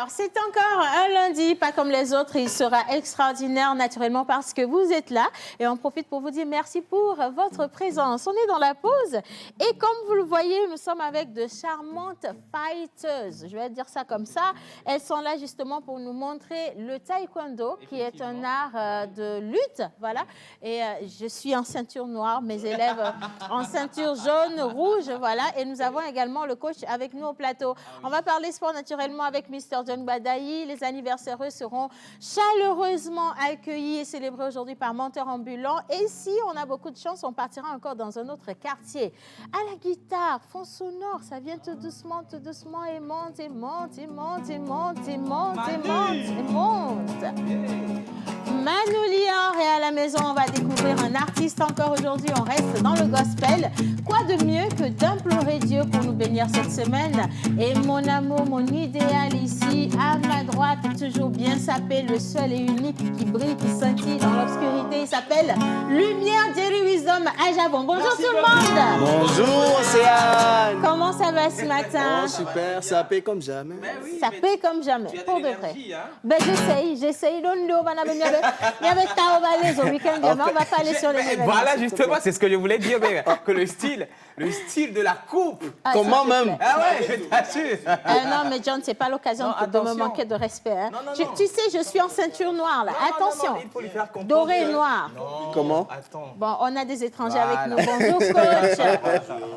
Alors, c'est encore un lundi, pas comme les autres. Il sera extraordinaire, naturellement, parce que vous êtes là. Et on profite pour vous dire merci pour votre présence. On est dans la pause. Et comme vous le voyez, nous sommes avec de charmantes fighters. Je vais dire ça comme ça. Elles sont là justement pour nous montrer le taekwondo, qui est un art de lutte. Voilà. Et je suis en ceinture noire, mes élèves en ceinture jaune, rouge. Voilà. Et nous avons également le coach avec nous au plateau. On va parler sport naturellement avec Mr. John Badaï. Les anniversaires seront chaleureusement accueillis et célébrés aujourd'hui par Menteur Ambulant. Et si on a beaucoup de chance, on partira encore dans un autre quartier. À la guitare, fond sonore, ça vient tout doucement et monte, et monte, et monte, et monte, et monte, et monte, et monte. Manu Lior est à la maison, on va découvrir un artiste encore aujourd'hui, on reste dans le gospel. Quoi de mieux que d'implorer Dieu pour nous bénir cette semaine? Et mon amour, mon idéal ici, à ma droite, toujours bien sapé, le seul et unique qui brille, qui scintille dans l'obscurité, il s'appelle Lumière Jerry Wisdom à Javon. Bonjour tout le monde. Bonjour Océane. Comment ça va ce matin? Oh, super, sapé comme jamais. Oui, sapé comme jamais, pour de vrai. Hein? Ben, j'essaye. Il y avait Taobalès au week-end, mais on va pas aller sur les événements. Voilà, justement, c'est ce que je voulais dire, que le style de la coupe. Comment même? Ah ouais, je t'assure. Non, mais John, c'est pas l'occasion de me manquer de respect. Hein. Non. Tu sais, je suis en ceinture noire, là. Attention. Non, il faut lui faire comprendre. Doré et noir. Non, comment? Attends. Bon, on a des étrangers avec nous. Bonjour, coach.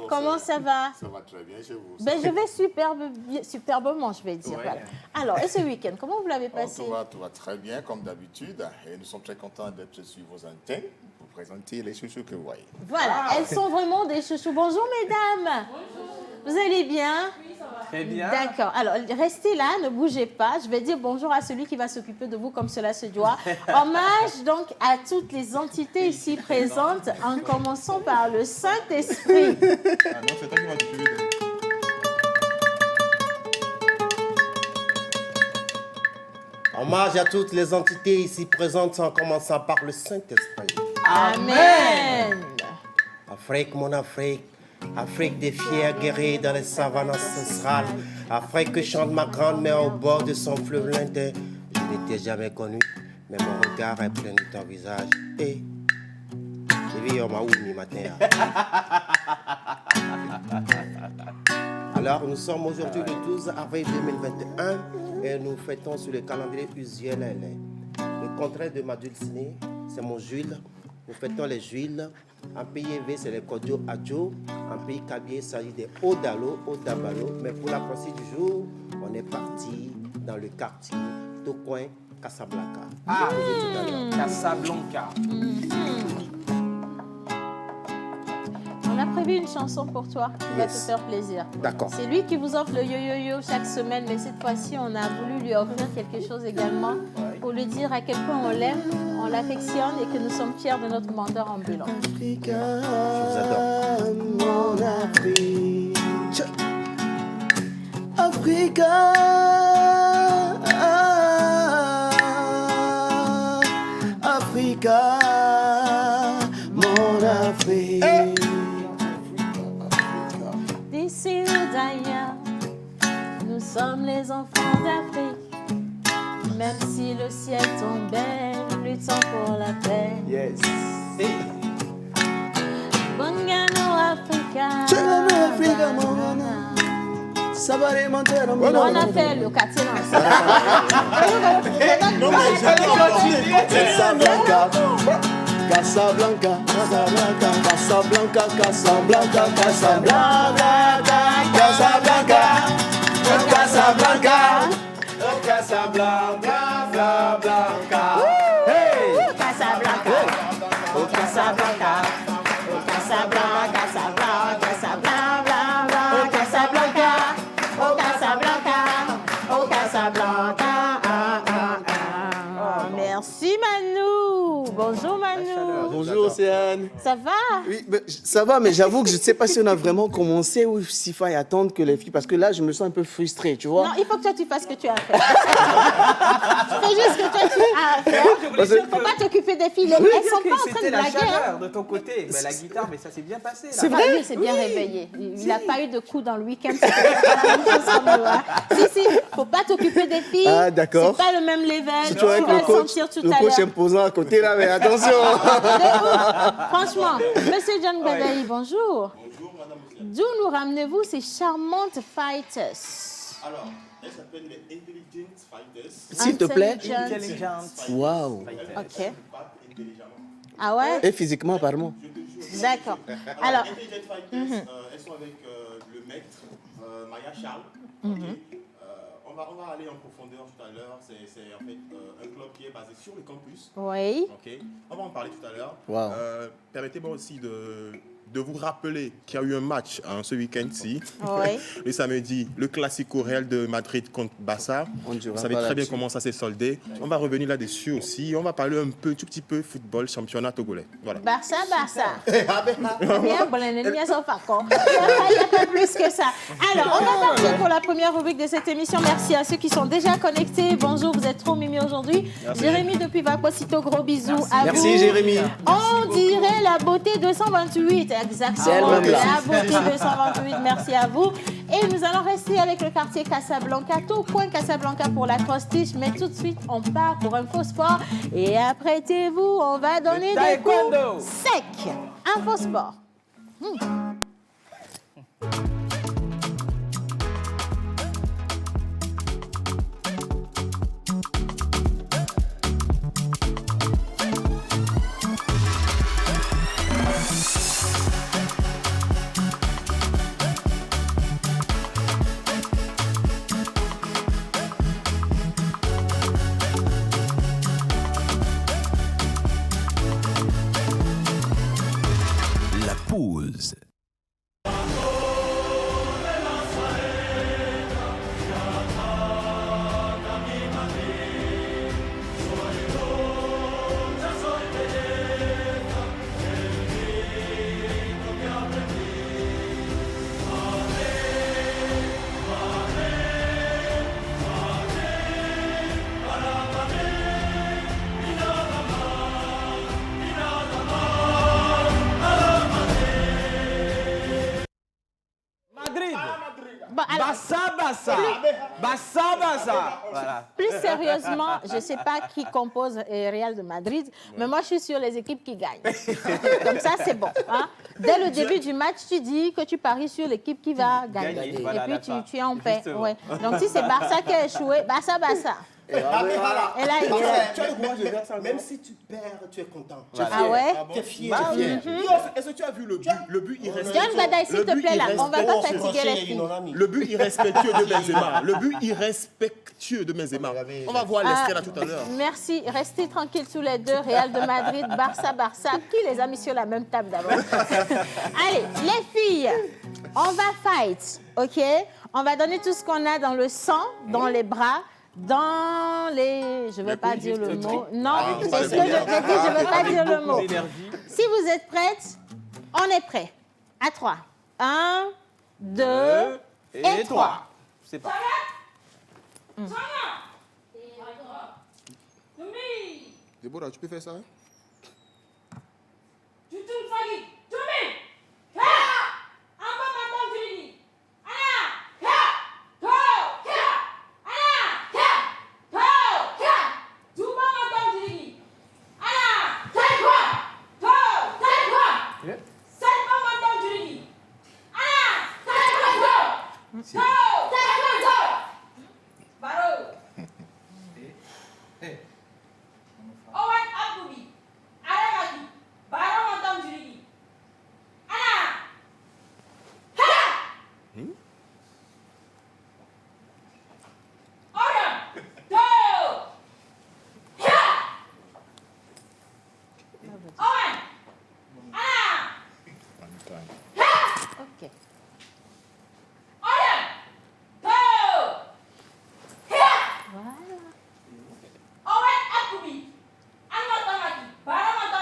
Comment ça va? Ça va très bien chez vous. Ben, je vais superbement, je vais dire. Ouais. Voilà. Alors, et ce week-end, comment vous l'avez passé? Tout va très bien comme d'habitude et nous sommes très contents d'être sur vos antennes pour présenter les chouchous que vous voyez. Voilà, elles sont vraiment des chouchous. Bonjour, mesdames. Bonjour. Vous allez bien? Oui, ça va. Très bien. D'accord. Alors, restez là, ne bougez pas. Je vais dire bonjour à celui qui va s'occuper de vous comme cela se doit. Hommage donc à toutes les entités ici présentes, en commençant par le Saint-Esprit. Ah non, c'est toi qui m'as suivi. Hommage à toutes les entités ici présentes en commençant par le Saint-Esprit. Amen. Afrique, mon Afrique, Afrique des fiers guerriers dans les savanes ancestrales. Afrique que chante ma grand-mère au bord de son fleuve lointain. Je ne t'ai jamais connu, mais mon regard est plein de ton visage. Et j'ai vu ma oumi matin. Alors, nous sommes aujourd'hui le 12 avril 2021 et nous fêtons sur le calendrier usuel. Le contraire de ma dulcinée, c'est mon Jules. Nous fêtons les Jules. En pays élevé, c'est les Kodio Adjo. En pays Kabyé, il s'agit des Odalo, Odabalo. Mais pour la partie du jour, on est parti dans le quartier Tocoin, Casablanca. Ah, Casablanca. On a prévu une chanson pour toi qui va te faire plaisir. D'accord. C'est lui qui vous offre le yo-yo-yo chaque semaine, mais cette fois-ci, on a voulu lui offrir quelque chose également pour lui dire à quel point on l'aime, on l'affectionne et que nous sommes fiers de notre menteur ambulant. Je vous adore. Mon Afrique. Africa. Africa. Mon Afrique. D'ici ou d'ailleurs, nous sommes les enfants d'Afrique. Même si le ciel tombait, luttons pour la paix. Yes. Bongano Africa. Chelano Africa, mon Sabare Montero. On a fait le quartier ensemble. Non, mais Casablanca. Casablanca, Casablanca, Casablanca, Casablanca, Casablanca, Casablanca, Casablanca, Casablanca, Casablanca, hey, Casablanca, oh Casablanca, oh Casablanca, Casablanca, Casablanca, Casablanca, oh Casablanca, oh Casablanca. Merci Manu. Bonjour Bonjour Manu. Bonjour Océane. Ça va? Oui, ça va, mais j'avoue que je ne sais pas si on a vraiment commencé ou s'il faut attendre que les filles... Parce que là, je me sens un peu frustré, tu vois. Non, il faut que toi tu fasses ce que tu as à faire. Fais juste ce que toi tu as à faire. Il ne faut pas t'occuper des filles. Elles ne sont pas en train de C'était la blaguer. chaleur de ton côté. Mais la guitare, mais ça s'est bien passé. Là. C'est vrai? Lui, il s'est bien réveillé. Il n'a pas eu de coup dans le week-end. C'est pas la même chose comme nous, hein. Si, faut pas t'occuper des filles. Ah, d'accord. C'est pas le même level. Si Tu tu vois, avec vas le le coach, sentir tout le à coach l'heure. imposant à côté, là, mais attention. Franchement, Monsieur John Beverly, bonjour. Bonjour, madame Océane. D'où nous ramenez-vous ces charmantes fighters? Alors, elles s'appellent les Intelligence Fighters. S'il te plaît. Intelligent. Waouh. Ok. Battent intelligemment. Ah ouais? Et physiquement, apparemment. D'accord. Alors, Intelligent Fighters, elles sont avec le maître Maya Charles. Ok. On va aller en profondeur tout à l'heure. C'est en fait un club qui est basé sur le campus. oui. Ok. On va en parler tout à l'heure. Wow. Permettez-moi aussi de vous rappeler qu'il y a eu un match ce week-end-ci. Oui. Le samedi, le Classico Real de Madrid contre Barça. On ne Vous dira savez pas très bien là-dessus. comment ça s'est soldé. On va revenir là-dessus aussi. On va parler tout petit peu football, championnat togolais. Voilà. Barça. Bien, bon, les ennemis sont pas cons. Il n'y a pas plus que ça. Alors, on va partir pour la première rubrique de cette émission. Merci à ceux qui sont déjà connectés. Bonjour, vous êtes trop mimi aujourd'hui. Jérémy depuis Vaposito, gros bisous à vous. Merci, Jérémy. On dirait la beauté 228. C'est Exactement. elle-même, là. La beauté 228. Merci à vous. Et nous allons rester avec le quartier Casablanca, tout coin Casablanca pour la cross-stitch. Mais tout de suite, on part pour un faux sport. Et apprêtez-vous, on va donner des taekwondo. coups secs. Un faux sport. La pause. Madrid. Bon, alors, Bassa. Voilà. plus sérieusement, je ne sais pas qui compose Real de Madrid, mais moi, je suis sur les équipes qui gagnent. Comme ça, c'est bon. Hein? Dès le début du match, tu dis que tu paries sur l'équipe qui va gagner. Gagner, voilà, Et puis, d'accord. tu es en paix. Justement. Ouais. Donc, si c'est Barça qui a échoué, Barça. Et là, il est... Tu as le courage de faire ça. Même si tu perds, tu es content. Tu es Ah ouais? Tu es fier. Bah Tu es oui. fier. Est-ce que tu as vu le but? Le but irrespectueux. John Badaï, s'il te plaît, là, on ne va pas fatiguer les filles. Le but irrespectueux de Benzema. Le but irrespectueux de Benzema. On va voir l'extrait là tout à l'heure. Merci. Restez tranquilles tous les deux. Real de Madrid, Barça. Qui les a mis sur la même table d'abord? Allez, les filles, on va fight, ok? On va donner tout ce qu'on a dans le sang, dans les bras, dans les... Je ne veux pas dire le mot. Non, c'est ce que je dis, je ne veux pas dire le mot. D'énergie. Si vous êtes prêtes, on est prêts. À 3. 1, 2 et 3. C'est pas. Déborah, tu peux faire ça? Hein? Ok. Voilà.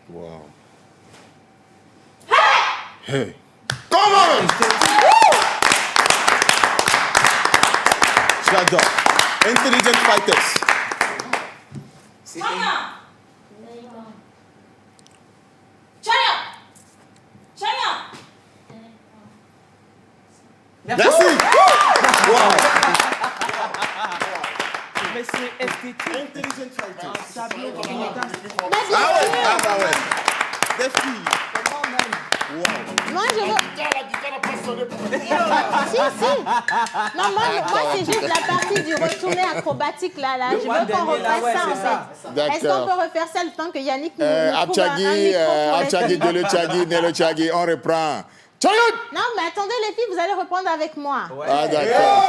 Wow. Hey! Come on! J'adore. Intelligent fighters. Merci. Wow. Mais c'est esthétique. Intelligent fighters. Tableau fantastique. ouais. Des filles. Moi, je veux... Si. Non, moi c'est juste la partie du retourné acrobatique là. Je veux qu'on refasse ça en fait. Est-ce qu'on peut refaire ça le temps que Yannick nous trouve un micro Abchagi, Dele Chagi, Nelo Chagi, on reprend. Chayot! Non, mais attendez les filles, vous allez reprendre avec moi. Ouais. Ah, d'accord.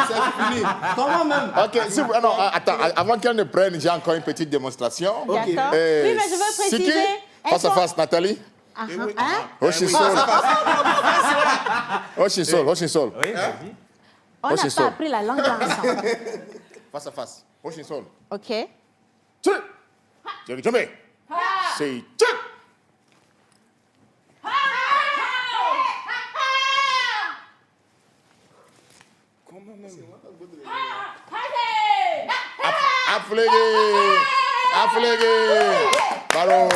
C'est fini. Comment même? Ok, non, attends, avant qu'elle ne prenne, j'ai encore une petite démonstration. D'accord. Oui, mais je veux C'est préciser... qui? Face à face, Nathalie. Hein? Oshinsol. Oshinsol. Oui, vas-y. On n'a Oshinsol. pas appris la langue là ensemble. Face à face. Oshinsol. OK. Tchou! Jomé. C'est tchou! Afflégué. Ballon.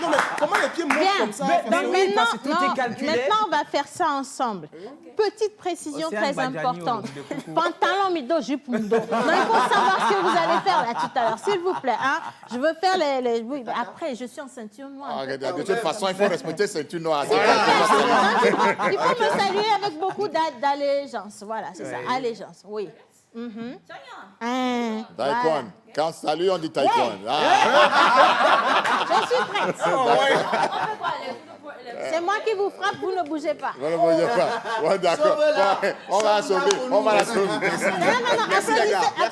Non, mais comment les pieds montent Bien. comme ça? Donc oui, parce que tout est calculé. maintenant, on va faire ça ensemble. Petite précision Océane très Badiani, importante. de coucou. Pantalon, mido, jupe, mudo. Non, il faut savoir ce que vous allez faire là tout à l'heure, s'il vous plaît. Hein? Je veux faire les... Oui, après, je suis en ceinture noire. De toute façon, il faut respecter ceinture noire. Il faut me saluer avec beaucoup d'allégeance. Voilà, c'est ça. Allégeance, oui. Voilà. Taekwondo. Quand salut, on dit taekwondo. Je suis prête. C'est moi qui vous frappe, vous ne bougez pas. Ne bougez pas. Ouais, d'accord. Ouais, on va la sauver. On va la sauver. Non, applaudissez,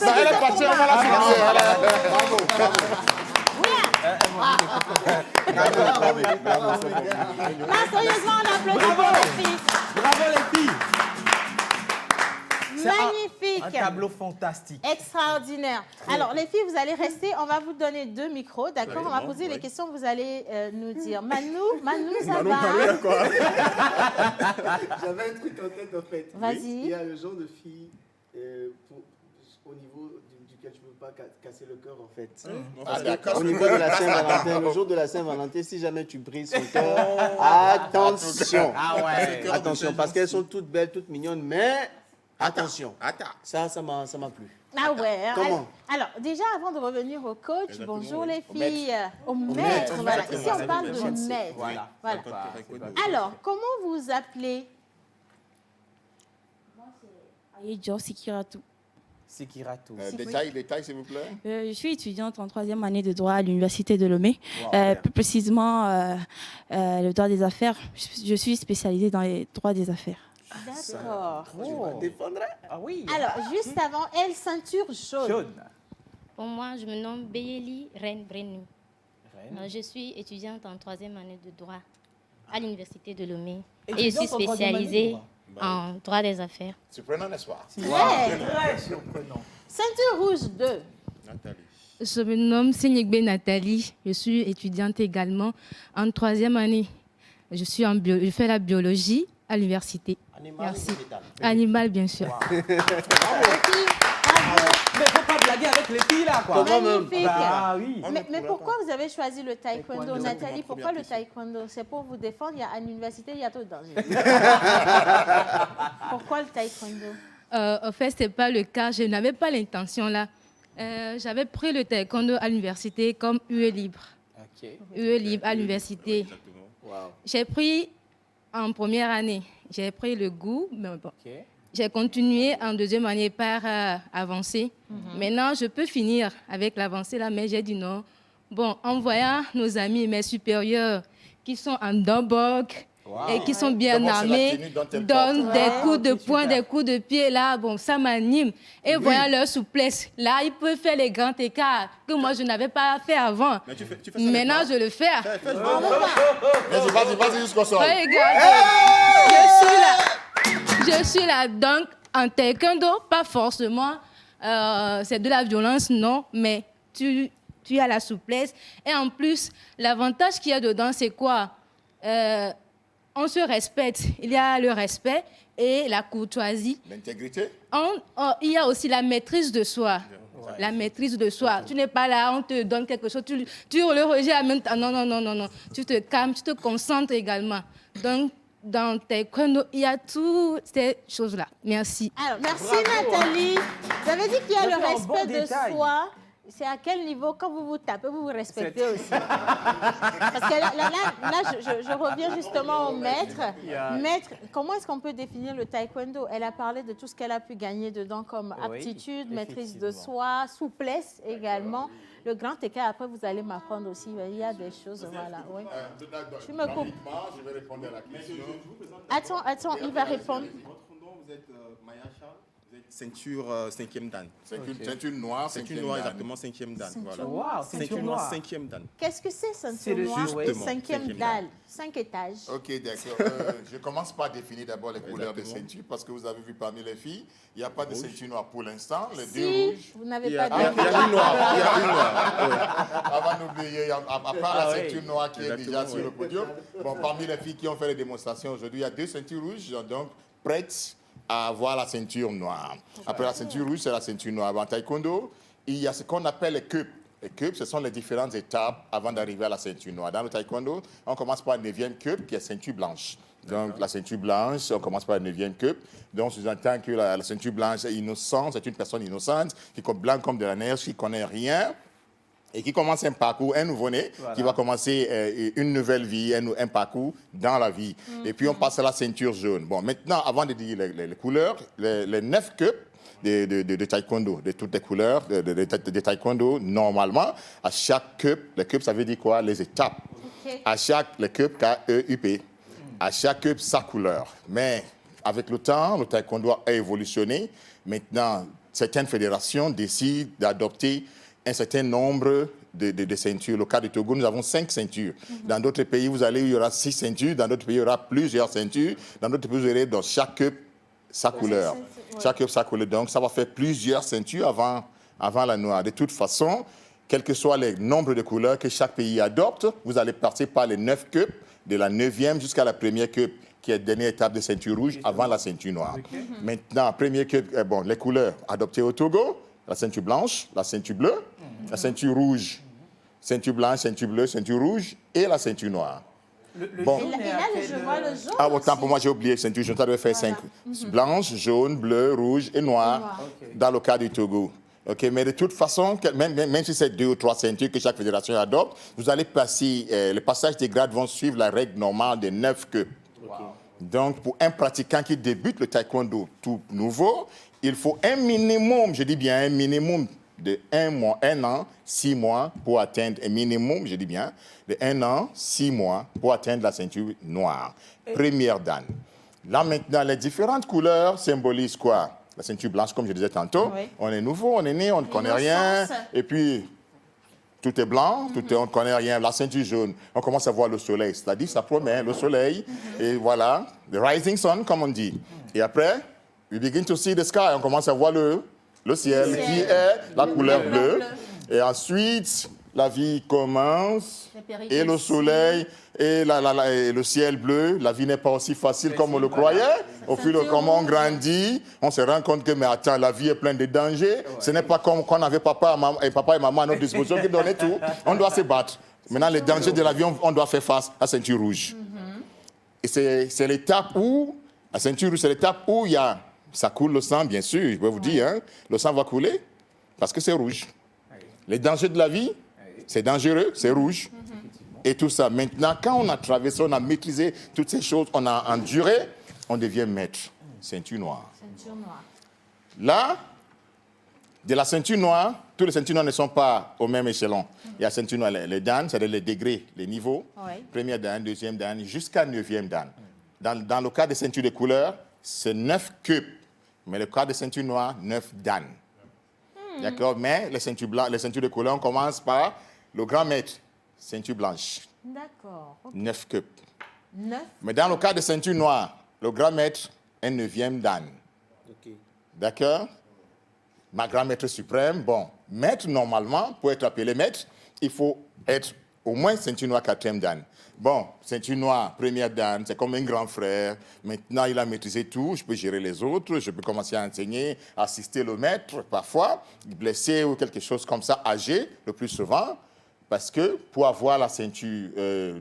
Elle est partie, on va la sauver. Non, sérieusement, on applaudit pour les filles. Bravo les filles. C'est Magnifique. Un tableau fantastique. Extraordinaire. Alors, les filles, vous allez rester. On va vous donner 2 micros, d'accord? On va poser les questions, vous allez nous dire. Manu, ça va? J'avais un truc en tête en fait. Vas-y. Il y a le genre de fille au niveau duquel je ne peux pas casser le cœur en fait. Ah, d'accord. Au niveau de la Saint-Valentin, le jour de la Saint-Valentin, si jamais tu brises son cœur, attention. Ah ouais. Attention, parce qu'elles sont toutes belles, toutes mignonnes, mais attention. Attends. Ça m'a plu. Ah ouais. Comment? Alors, déjà, avant de revenir au coach, bonjour les filles. Au maître, voilà. Ici, on parle de maître. Voilà. Voilà. Alors, comment vous appelez? Aïdjo Sikiratu. Sikiratu. Détail, s'il vous plaît. Je suis étudiante en 3e année de droit à l'Université de Lomé. Plus précisément, le droit des affaires. Je suis spécialisée dans les droits des affaires. D'accord. Ah oui. Alors, juste avant, elle, ceinture jaune. Jaune. Pour moi, je me nomme Beyeli Reine Brenu. Je suis étudiante en 3e année de droit à l'Université de Lomé. Et je suis spécialisée en droit des affaires. Surprenant, n'est-ce pas? Très surprenant. Ceinture rouge 2. Nathalie. Je me nomme Senyegbe Nathalie. Je suis étudiante également en 3e année. Je fais la biologie à l'université. Animal Merci. ou végétal? Animal, bien sûr. Les filles, bravo. Mais faut pas blaguer avec les filles là, quoi. Magnifique. Ah oui. Mais pourquoi vous avez choisi le taekwondo, Nathalie? Pourquoi le taekwondo? C'est pour vous défendre. Il y a à l'université, il y a tout de danger. Pourquoi le taekwondo? En fait, ce n'est pas le cas. Je n'avais pas l'intention là. J'avais pris le taekwondo à l'université comme UE libre. UE libre à l'université. J'ai pris en première année, j'ai pris le goût, mais bon. J'ai continué en deuxième année par avancer. Maintenant, je peux finir avec l'avancée là, mais j'ai dit non. Bon, en voyant nos amis, mes supérieurs, qui sont en dombok et qui sont bien armés, donnent des coups de poing, des coups de pied, là, bon, ça m'anime. Et voyant leur souplesse, là, ils peuvent faire les grands écarts que moi, je n'avais pas fait avant. Mais tu fais ça maintenant, je le fais. Vas-y, jusqu'au sol. Regardez, je suis là, donc en taekwondo, pas forcément, c'est de la violence, non, mais tu as la souplesse. Et en plus, l'avantage qu'il y a dedans, c'est quoi? On se respecte. Il y a le respect et la courtoisie. L'intégrité? Il y a aussi la maîtrise de soi. La maîtrise de soi. Tu n'es pas là, on te donne quelque chose, tu le rejettes en même temps. Non. Tu te calmes, tu te concentres également. Donc, dans taekwondo, il y a toutes ces choses-là. Merci. Alors, merci Nathalie. Vous avez dit qu'il y a le respect de soi. C'est à quel niveau, quand vous vous tapez, vous vous respectez aussi? Parce que là je reviens justement au maître. Maître, comment est-ce qu'on peut définir le taekwondo? Elle a parlé de tout ce qu'elle a pu gagner dedans comme aptitude, maîtrise de soi, souplesse également. Le grand écart, après, vous allez m'apprendre aussi. Il y a des choses, voilà. Oui. Tu me coupes. Je vais répondre à la question. Attends, il va répondre. Vous êtes Mayacha, vous êtes ceinture 5e dan. Ceinture noire, Ceinture noire, exactement 5e dan. Voilà. Wow, Ceinture noire, 5e dan. Qu'est-ce que c'est, ceinture noire? justement, 5e dan, 5 étages. Ok, d'accord. Je commence par définir d'abord les couleurs de ceinture parce que vous avez vu parmi les filles, il n'y a pas de ceinture noire pour l'instant. Les deux rouges. Vous n'avez Il y pas a de... une noire. Avant d'oublier, à part la ceinture noire qui est déjà sur le podium, bon, parmi les filles qui ont fait les démonstrations aujourd'hui, il y a 2 ceintures rouges, donc prêtes à avoir la ceinture noire. Après la ceinture rouge, c'est la ceinture noire. En taekwondo, il y a ce qu'on appelle les cups. Les cups, ce sont les différentes étapes avant d'arriver à la ceinture noire. Dans le taekwondo, on commence par la 9e cup, qui est ceinture blanche. Donc, la ceinture blanche, on commence par la 9e cup. Donc, sous-entend que la ceinture blanche est innocente, c'est une personne innocente, qui est blanc comme de la neige, qui ne connaît rien, et qui commence un parcours, un nouveau-né, qui va commencer une nouvelle vie, un parcours dans la vie. Et puis, on passe à la ceinture jaune. Bon, maintenant, avant de dire les couleurs, les 9 cups de taekwondo, de toutes les couleurs de taekwondo, normalement, à chaque cup, les cups, ça veut dire quoi? Les étapes. Okay. À chaque, les cups, K-E-U-P, à chaque cup, sa couleur. Mais avec le temps, le taekwondo a évolutionné. Maintenant, certaines fédérations décident d'adopter un certain nombre de ceintures. Le cas du Togo, nous avons 5 ceintures. Dans d'autres pays, vous allez, il y aura 6 ceintures. Dans d'autres pays, il y aura plusieurs ceintures. Dans d'autres pays, vous aurez dans chaque cup sa couleur. Chaque cup sa couleur. Donc, ça va faire plusieurs ceintures avant la noire. De toute façon, quel que soit le nombre de couleurs que chaque pays adopte, vous allez passer par les 9 cups, de la 9e jusqu'à la première cup, qui est la dernière étape de ceinture rouge avant la ceinture noire. Maintenant, première cup, les couleurs adoptées au Togo, la ceinture blanche, la ceinture bleue, la ceinture rouge, ceinture blanche, ceinture bleue, ceinture rouge et la ceinture noire. Bon. Et là, je vois le jaune. Ah, autant pour moi, j'ai oublié, ceinture jaune, ça devait faire 5. Blanche, jaune, bleu, rouge et noir, dans le cas du Togo. Okay, mais de toute façon, même si c'est 2 ou 3 ceintures que chaque fédération adopte, vous allez passer, le passage des grades vont suivre la règle normale des 9 cups. Donc, pour un pratiquant qui débute le taekwondo tout nouveau, il faut un minimum, je dis bien un minimum de 1 an, 6 mois pour atteindre, un minimum, je dis bien, de 1 an, 6 mois pour atteindre la ceinture noire. Première dan. Là maintenant, les différentes couleurs symbolisent quoi? La ceinture blanche, comme je disais tantôt, on est nouveau, on est né, on ne connaît rien, et puis tout est blanc, on ne connaît rien. La ceinture jaune, on commence à voir le soleil, c'est-à-dire ça promet le soleil, et voilà, the rising sun, comme on dit. Et après, we begin to see the sky, on commence à voir le ciel, qui est la couleur bleue. Et ensuite, la vie commence, Les péripéties. et le soleil, et, et le ciel bleu, la vie n'est pas aussi facile comme on le croyait. Au fil de comment on grandit, on se rend compte que, mais attends, la vie est pleine de dangers. Ce n'est pas comme quand on avait papa et maman à notre disposition qui donnaient tout. On doit se battre. Maintenant, les dangers de la vie, on doit faire face à ceinture rouge. Et c'est l'étape où, la ceinture rouge, c'est l'étape où ça coule le sang, bien sûr, je peux vous dire, hein, le sang va couler parce que c'est rouge. Les dangers de la vie, c'est dangereux, c'est rouge. Et tout ça. Maintenant, quand on a traversé, on a maîtrisé toutes ces choses, on a enduré, on devient maître. Ceinture noire. Ceinture noire. Là, de la ceinture noire, tous les ceintures noires ne sont pas au même échelon. Il y a ceinture noire, les dan, c'est-à-dire les degrés, les niveaux. Oui. Première dan, deuxième dan, jusqu'à 9e dan. Dans le cas des ceintures de couleur, c'est 9 cubes. Mais le cas des ceintures noires, 9 dan. D'accord? Mais les ceintures de couleur, on commence par le grand maître, ceinture blanche. D'accord. Okay. 9 cubes. 9. Mais dans le cas de ceinture noire, le grand maître est 9e dan. Ok. D'accord? Ma grand maître suprême, bon, maître, normalement, pour être appelé maître, il faut être au moins ceinture noire 4e dan. Bon, ceinture noire, première dan, c'est comme un grand frère. Maintenant, il a maîtrisé tout. Je peux gérer les autres. Je peux commencer à enseigner, assister le maître, parfois, blessé ou quelque chose comme ça, âgé, le plus souvent. Parce que pour avoir la ceinture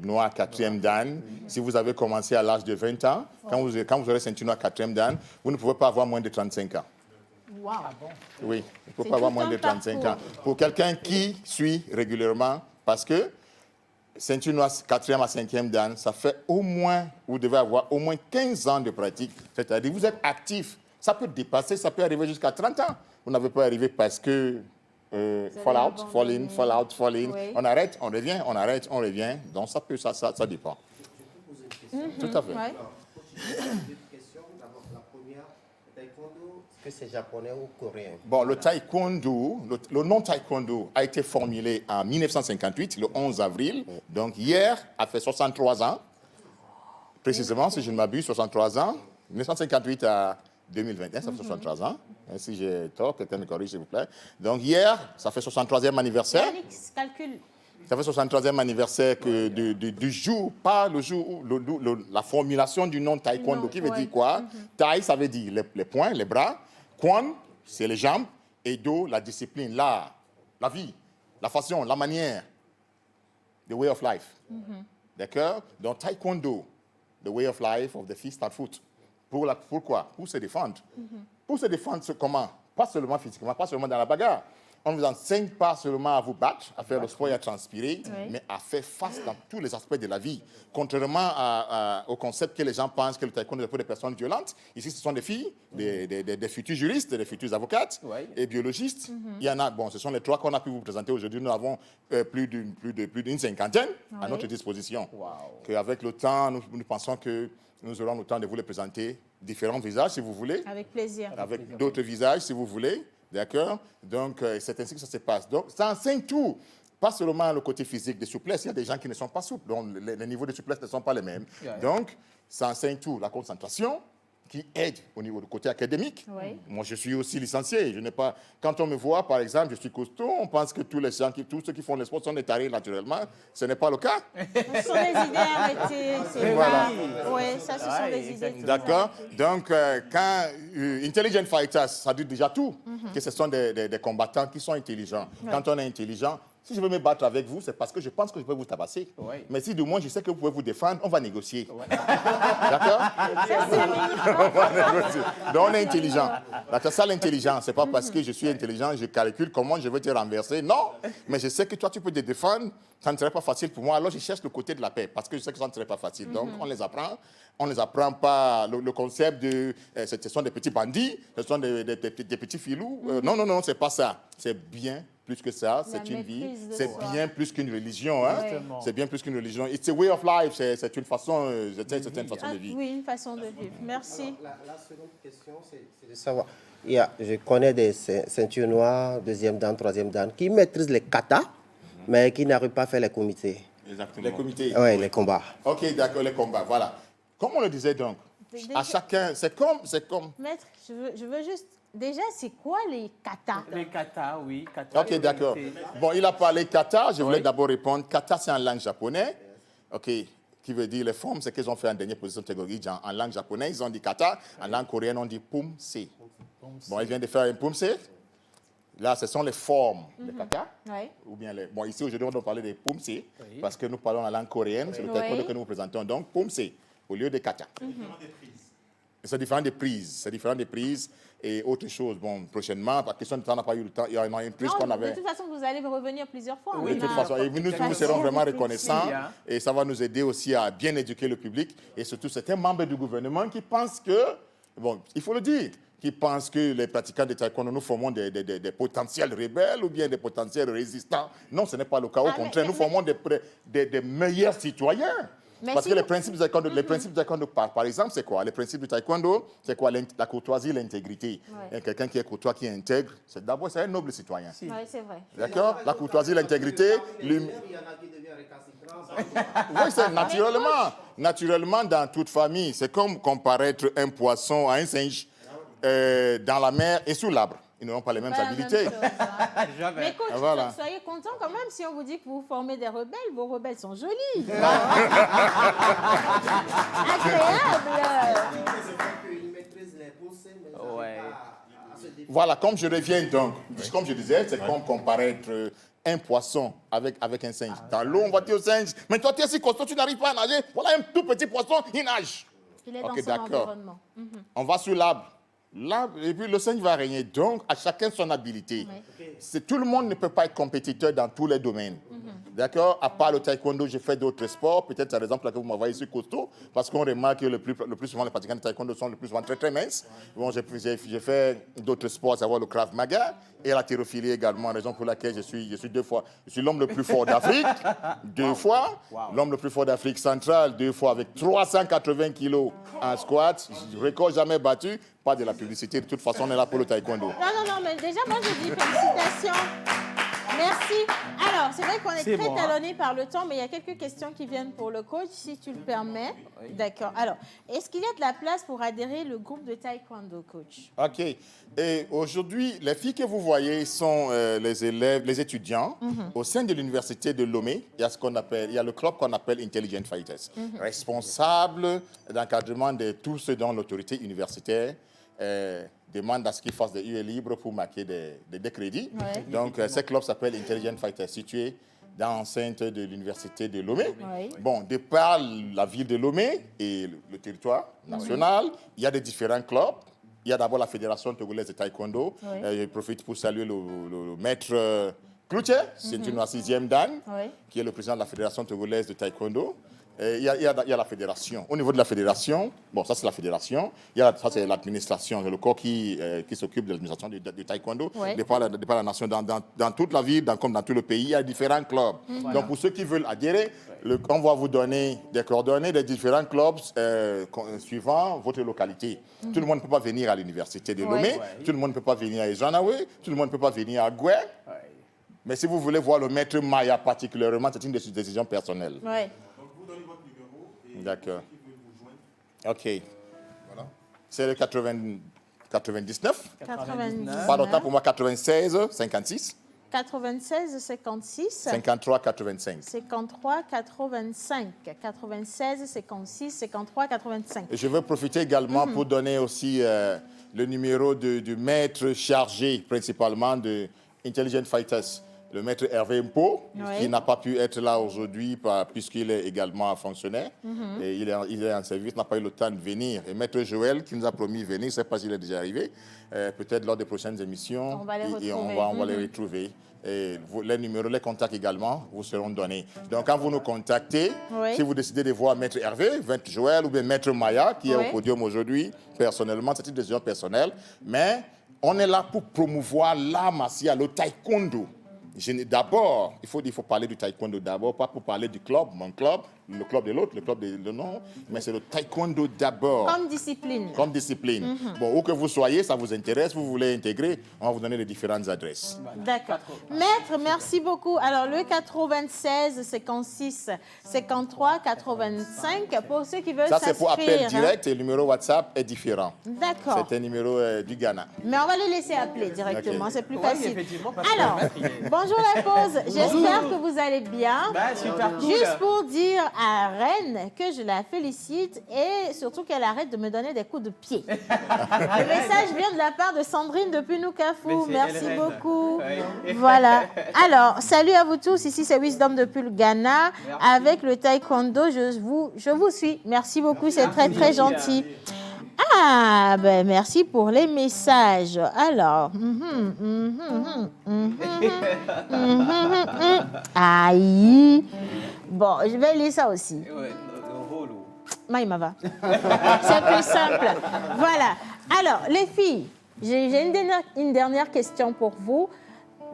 noire 4e dan, si vous avez commencé à l'âge de 20 ans, quand vous aurez ceinture noire 4e dan, vous ne pouvez pas avoir moins de 35 ans. Wow. Oui, il ne faut pas avoir moins de 35 ans. Pour quelqu'un qui suit régulièrement, parce que ceinture noire 4e à 5e dan, ça fait au moins, vous devez avoir au moins 15 ans de pratique. C'est-à-dire, vous êtes actif. Ça peut dépasser, ça peut arriver jusqu'à 30 ans. Vous n'avez pas arrivé parce que fall out, fall in, fall out, fall in. Oui. On arrête, on revient, on arrête, on revient. Donc, ça dépend. Tout à fait. Ouais. Deux questions. D'abord, la première, le taekwondo, est-ce que c'est japonais ou coréen? Bon, le taekwondo, le nom taekwondo a été formulé en 1958, le 11 avril. Donc, hier a fait 63 ans. Précisément, si je ne m'abuse, 63 ans. 1958 à 2021, ça fait 63 ans. Et si j'ai tort, quelqu'un me corrige, s'il vous plaît. Donc, hier, ça fait 63e anniversaire. Alex, calcule. Ça fait 63e anniversaire du jour, pas le jour, la formulation du nom taekwondo, qui veut dire quoi? Tai, ça veut dire les poings, les bras. Kwon, c'est les jambes. Et Do, la discipline, l'art, la vie, la façon, la manière. The way of life. D'accord? Donc, taekwondo, the way of life of the fist and foot. Pourquoi? Pour se défendre. Pour se défendre, comment? Pas seulement physiquement, pas seulement dans la bagarre. On ne vous enseigne pas seulement à vous battre, à faire le sport et à transpirer, mais à faire face dans tous les aspects de la vie. Contrairement au concept que les gens pensent que le taekwondo est pour des personnes violentes, ici ce sont des filles, des futurs juristes, des futures avocates et biologistes. Il y en a, bon, ce sont les trois qu'on a pu vous présenter aujourd'hui. Nous avons plus d'une cinquantaine à notre disposition. Qu'avec le temps, nous pensons que nous aurons le temps de vous les présenter différents visages, si vous voulez. Avec plaisir. Avec d'autres visages, si vous voulez. D'accord? Donc, c'est ainsi que ça se passe. Donc, ça enseigne tout. Pas seulement le côté physique de souplesse. Il y a des gens qui ne sont pas souples. Donc, les niveaux de souplesse ne sont pas les mêmes. Donc, ça enseigne tout. La concentration, qui aide au niveau du côté académique. Moi, je suis aussi licencié. Je n'ai pas... Quand on me voit, par exemple, je suis costaud, on pense que tous ceux qui font le sport sont des tarés naturellement. Ce n'est pas le cas. Ce sont des idées arrêtées. Voilà. Oui, ça, ce sont des idées. D'accord. Donc, quand Intelligent Fighters, ça dit déjà tout, que ce sont des combattants qui sont intelligents. Quand on est intelligent, si je veux me battre avec vous, c'est parce que je pense que je peux vous tabasser. Mais si du moins je sais que vous pouvez vous défendre, on va négocier. D'accord? On va négocier. Donc, on est intelligent. C'est ça l'intelligence. Ce n'est pas parce que je suis intelligent, je calcule comment je vais te renverser. Non. Mais je sais que toi, tu peux te défendre. Ça ne serait pas facile pour moi. Alors, je cherche le côté de la paix parce que je sais que ça ne serait pas facile. Donc, on les apprend. On ne les apprend pas le concept de ce sont des petits bandits, ce sont des petits filous. Non, c'est pas ça. C'est bien plus que ça, c'est une vie, c'est bien plus qu'une religion. Hein? C'est bien plus qu'une religion. It's a way of life, c'est une façon, façon de vivre. Oui, une façon de vivre. Merci. La seconde question, c'est de savoir. Je connais des ceintures noires, 2e dan, 3e dan, qui maîtrisent les katas, mais qui n'arrivent pas à faire les comités. Exactement. Les comités. Oui, les combats. OK, d'accord, les combats, voilà. Comme on le disait donc, Déjà- À chacun, c'est comme... Maître, je veux juste... Déjà, c'est quoi les katas? Les katas, oui. Kata, Ok, d'accord. Bon, il a parlé kata. Je voulais d'abord répondre. Kata, c'est en langue japonaise. Ok, qui veut dire les formes, c'est qu'ils ont fait en dernière position technologique. En langue japonaise, ils ont dit kata. En langue coréenne, on dit pumse. Bon, il vient de faire un pumse. Là, ce sont les formes de kata. Oui. Ou bien les... Bon, ici, aujourd'hui, on doit parler des pumse. Parce que nous parlons la langue coréenne. C'est le taekwondo que nous vous présentons. Donc, pumse au lieu de kata. C'est différent des prises. C'est différent des prises. Et autre chose, bon, prochainement, par question de temps, on n'a pas eu le temps, il y en a une prise qu'on avait. De toute façon, vous allez revenir plusieurs fois. Oui, de toute façon. Et nous serons vraiment reconnaissants. Et ça va nous aider aussi à bien éduquer le public. Et surtout, certains membres du gouvernement qui pensent que, bon, il faut le dire, qui pensent que les pratiquants de taekwondo, nous formons des potentiels rebelles ou bien des potentiels résistants. Non, ce n'est pas le cas. Au contraire, nous formons des meilleurs citoyens. Parce que les principes du taekwondo, par exemple, c'est quoi? Les principes du taekwondo, c'est quoi? La courtoisie, l'intégrité. Quelqu'un qui est courtois, qui est intègre, d'abord, c'est un noble citoyen. Oui, c'est vrai. D'accord? La courtoisie, l'intégrité. Il y en a qui deviennent récalcitrants. Oui, c'est naturellement. Naturellement, dans toute famille, c'est comme comparaître un poisson à un singe dans la mer et sous l'arbre. Ils n'auront pas les mêmes habilités. Mais coach, Voilà. soyez content quand même si on vous dit que vous formez des rebelles. Vos rebelles sont jolis. Agréable. Ils maîtrisent les poussées, mais ils Ouais. n'arrivent pas à se défendre. Voilà, comme je reviens donc, comme je disais, c'est comme comparaître un poisson avec un singe. Dans l'eau, on va dire au singe, mais toi, tu es si costaud, tu n'arrives pas à nager. Voilà un tout petit poisson, il nage. Il est dans Ok, son d'accord. environnement. On va sur l'arbre. L'arbre, et puis le singe va régner. Donc, à chacun son habilité. Tout le monde ne peut pas être compétiteur dans tous les domaines. D'accord? À part le taekwondo, j'ai fait d'autres sports. Peut-être c'est la raison pour laquelle vous m'envoyez ici costaud. Parce qu'on remarque que le plus souvent, les pratiquants de taekwondo sont le plus souvent très, très minces. Bon, j'ai fait d'autres sports, à savoir le Krav Maga et la thérophilie également, raison pour laquelle je suis 2 fois. Je suis l'homme le plus fort d'Afrique, 2 fois. L'homme le plus fort d'Afrique centrale, 2 fois, avec 380 kilos en squat. Record jamais battu. Pas de la publicité. De toute façon, on est là pour le taekwondo. Non, mais déjà, moi, je dis félicitations. Merci. Alors, c'est vrai qu'on est très bon, talonné par le temps, mais il y a quelques questions qui viennent pour le coach, si tu le permets. D'accord. Alors, est-ce qu'il y a de la place pour adhérer le groupe de taekwondo, coach? OK. Et aujourd'hui, les filles que vous voyez sont les élèves, les étudiants. Au sein de l'université de Lomé, il y a le club qu'on appelle Intelligent Fighters, responsable d'encadrement de tout ce dont l'autorité universitaire demande à ce qu'ils fassent des UE libres pour marquer des crédits. Donc, ce club s'appelle Intelligent Fighters, situé dans l'enceinte de l'université de Lomé. Bon, de par la ville de Lomé et le territoire national, il y a des différents clubs. Il y a d'abord la Fédération togolaise de taekwondo. Je profite pour saluer le maître Cloutier, c'est une 6e Dan, qui est le président de la Fédération togolaise de taekwondo. Il y a la fédération. Au niveau de la fédération, bon, ça c'est la fédération. Ça c'est l'administration, le corps qui s'occupe de l'administration du taekwondo. De par la nation, dans toute la ville, comme dans tout le pays, il y a différents clubs. Donc pour ceux qui veulent adhérer, on va vous donner des coordonnées des différents clubs suivant votre localité. Tout le monde ne peut pas venir à l'université de Lomé, tout le monde ne peut pas venir à Ezanawe, tout le monde ne peut pas venir à Goué. Mais si vous voulez voir le maître Maya particulièrement, c'est une décision personnelle. D'accord. OK. Voilà. C'est le 99. 99. Pas d'autant pour moi, 96, 56. 96, 56. 53, 85. 53, 85. 96, 56, 53, 85. Et je veux profiter également pour donner aussi le numéro du maître chargé principalement de Intelligent Fighters. Le maître Hervé Mpo, qui n'a pas pu être là aujourd'hui puisqu'il est également fonctionnaire. Et il est en service, n'a pas eu le temps de venir. Et maître Joël, qui nous a promis de venir, je ne sais pas s'il est déjà arrivé, peut-être lors des prochaines émissions. On va les retrouver. On va les retrouver. Et les numéros, les contacts également vous seront donnés. Donc, quand vous nous contactez, si vous décidez de voir maître Hervé, maître Joël ou bien maître Maya, qui est au podium aujourd'hui, personnellement, c'est une décision personnelle. Mais on est là pour promouvoir l'art martial, le taekwondo. D'abord, il faut parler du taekwondo d'abord, pas pour parler du club, mon club, le club de l'autre, le club de non, mais c'est le taekwondo d'abord. Comme discipline. Comme discipline. Bon, où que vous soyez, ça vous intéresse, vous voulez intégrer, on va vous donner les différentes adresses. D'accord. Maître, merci beaucoup. Alors, le 96 56 53 85, pour ceux qui veulent Ça, s'inscrire. c'est pour appel direct et le numéro WhatsApp est différent. D'accord. C'est un numéro du Ghana. Mais on va les laisser appeler directement, c'est plus Oui, facile. effectivement, parce que Alors, le maître, il est- bonjour la pause. J'espère que vous allez bien. Bah, super cool. Juste pour dire à Reine que je la félicite et surtout qu'elle arrête de me donner des coups de pied. Le message vient de la part de Sandrine depuis Noukafou. Mais c'est Merci elle, Reine. beaucoup. Oui. Voilà. Alors, salut à vous tous. Ici, c'est Wisdom depuis le Ghana. Avec le taekwondo, je vous suis. Merci beaucoup. C'est très, très gentil. Ah, ben merci pour les messages. Alors, aïe. Bon, je vais lire ça aussi. Maïmava. C'est plus simple. Voilà. Alors, les filles, j'ai une dernière question pour vous.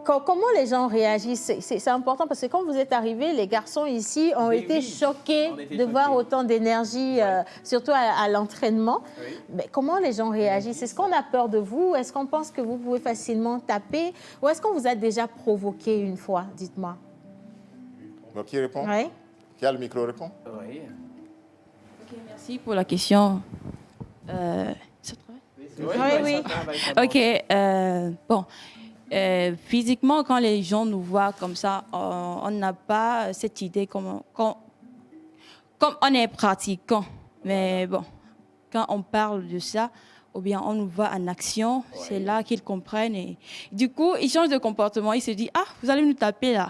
Comment les gens réagissent? C'est important parce que quand vous êtes arrivés, les garçons ici ont été choqués de voir autant d'énergie, surtout à l'entraînement. Oui. Mais comment les gens réagissent? Est-ce qu'on a peur de vous? Est-ce qu'on pense que vous pouvez facilement taper? Ou est-ce qu'on vous a déjà provoqué une fois? Dites-moi. Donc, qui répond? Oui. Qui a le micro répond? Oui. Ok, merci pour la question. Ça travaille? Oui. Ok, bon. Physiquement, quand les gens nous voient comme ça, on n'a pas cette idée comme on est pratiquant. Mais bon, quand on parle de ça, ou bien on nous voit en action, c'est là qu'ils comprennent. Et du coup, ils changent de comportement. Ils se disent, ah, vous allez nous taper là.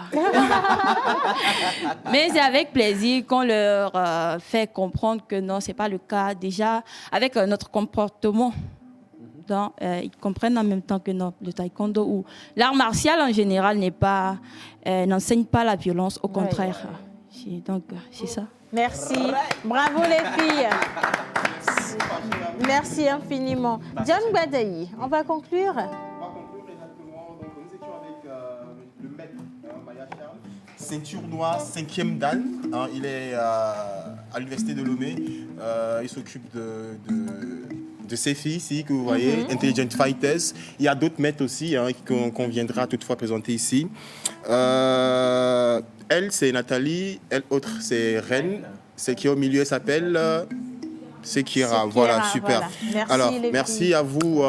Mais c'est avec plaisir qu'on leur fait comprendre que non, ce n'est pas le cas. Déjà, avec notre comportement, ils comprennent en même temps que non, le taekwondo ou l'art martial en général n'enseigne pas la violence, au contraire. Donc, c'est ça. Merci. Bravo les filles. Merci infiniment. John Badaï, on va conclure. On va conclure exactement. Donc, nous étions avec le maître Maya Charles, ceinture noire, 5e dan. Il est à l'université de Lomé. Il s'occupe de ces filles ici que vous voyez, Intelligent Fighters. Il y a d'autres maîtres aussi qu'on viendra toutefois présenter ici. Elle, c'est Nathalie. Elle, autre, c'est Reine. Celle qui est au milieu s'appelle Sekira. Voilà, super. Voilà. Merci, alors, les merci filles. à vous,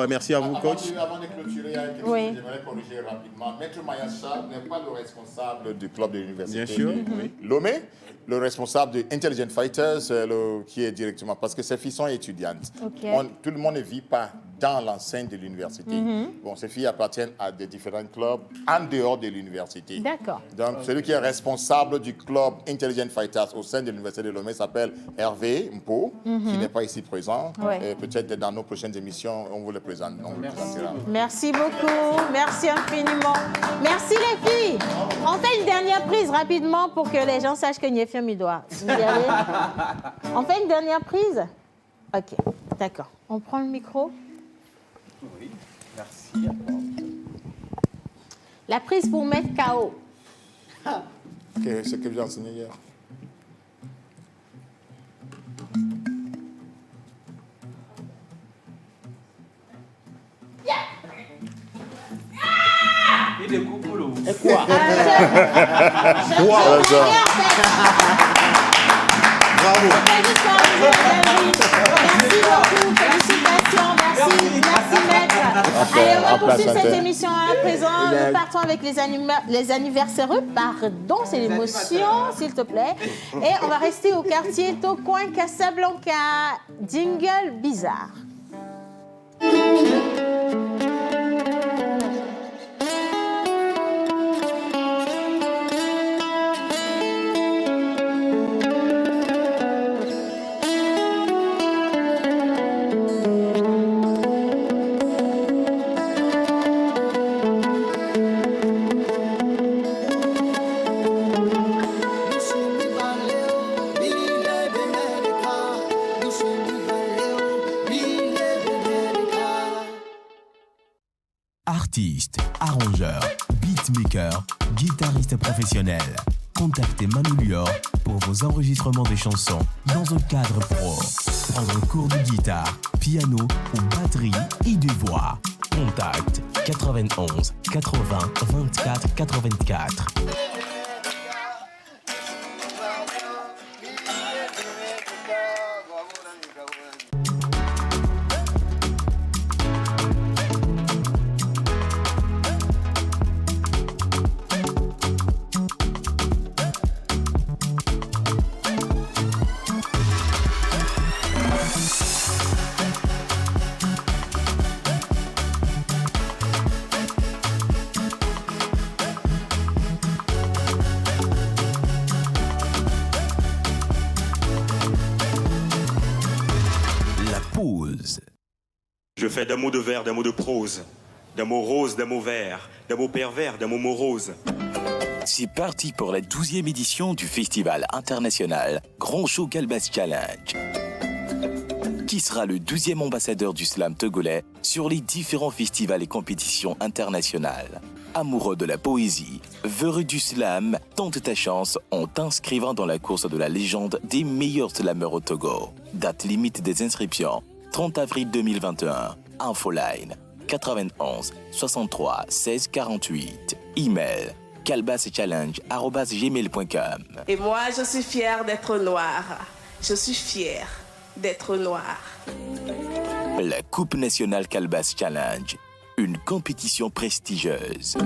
coach. Avant de clôturer, il y a une question Oui. que j'aimerais corriger rapidement. Maître Maya Charles n'est pas le responsable du club de l'université. Bien sûr, de Lomé. Le responsable de Intelligent Fighters, qui est directement, parce que ces filles sont étudiantes. Ok. Tout le monde ne vit pas dans l'enceinte de l'université. Bon, ces filles appartiennent à des différents clubs en dehors de l'université. D'accord. Donc, celui qui est responsable du club Intelligent Fighters au sein de l'université de Lomé s'appelle Hervé Mpo, qui n'est pas ici présent. Ouais. Et peut-être dans nos prochaines émissions, on vous le présente. On vous le présentera. Merci beaucoup. Merci infiniment. Merci les filles. On fait une dernière prise rapidement pour que les gens sachent que Niefia Midoa. Vous y allez? On fait une dernière prise? Ok, d'accord. On prend le micro. Oui, merci. La prise pour mettre KO. Ok, ce que j'ai enseigné hier. Et des coups l'eau. Et quoi? Bravo. Merci beaucoup, félicitations, merci maître. Allez, on va poursuivre cette émission à présent. Nous partons avec les anniversaires. Pardon, c'est l'émotion, s'il te plaît. Et on va rester au quartier Tocoin Casablanca. Jingle bizarre. Artistes, arrangeurs, beatmaker, guitariste professionnel. Contactez Manu Lior pour vos enregistrements de chansons dans un cadre pro. Prendre un cours de guitare, piano ou batterie et de voix. Contact 91 80 24 84. Je fais d'un mot de vers, d'un mot de prose, d'un mot rose, d'un mot vert, d'un mot pervers, d'un mot morose. C'est parti pour la 12e édition du Festival international Grand Show Calbas Challenge. Qui sera le 12e ambassadeur du slam togolais sur les différents festivals et compétitions internationales. Amoureux de la poésie, véreux du slam, tente ta chance en t'inscrivant dans la course de la légende des meilleurs slameurs au Togo. Date limite des inscriptions, 30 avril 2021. Infoline 91 63 16 48. Email calbaschallenge@gmail.com. Et moi, je suis fière d'être noire. Je suis fière d'être noire. La Coupe nationale Calbas Challenge, une compétition prestigieuse.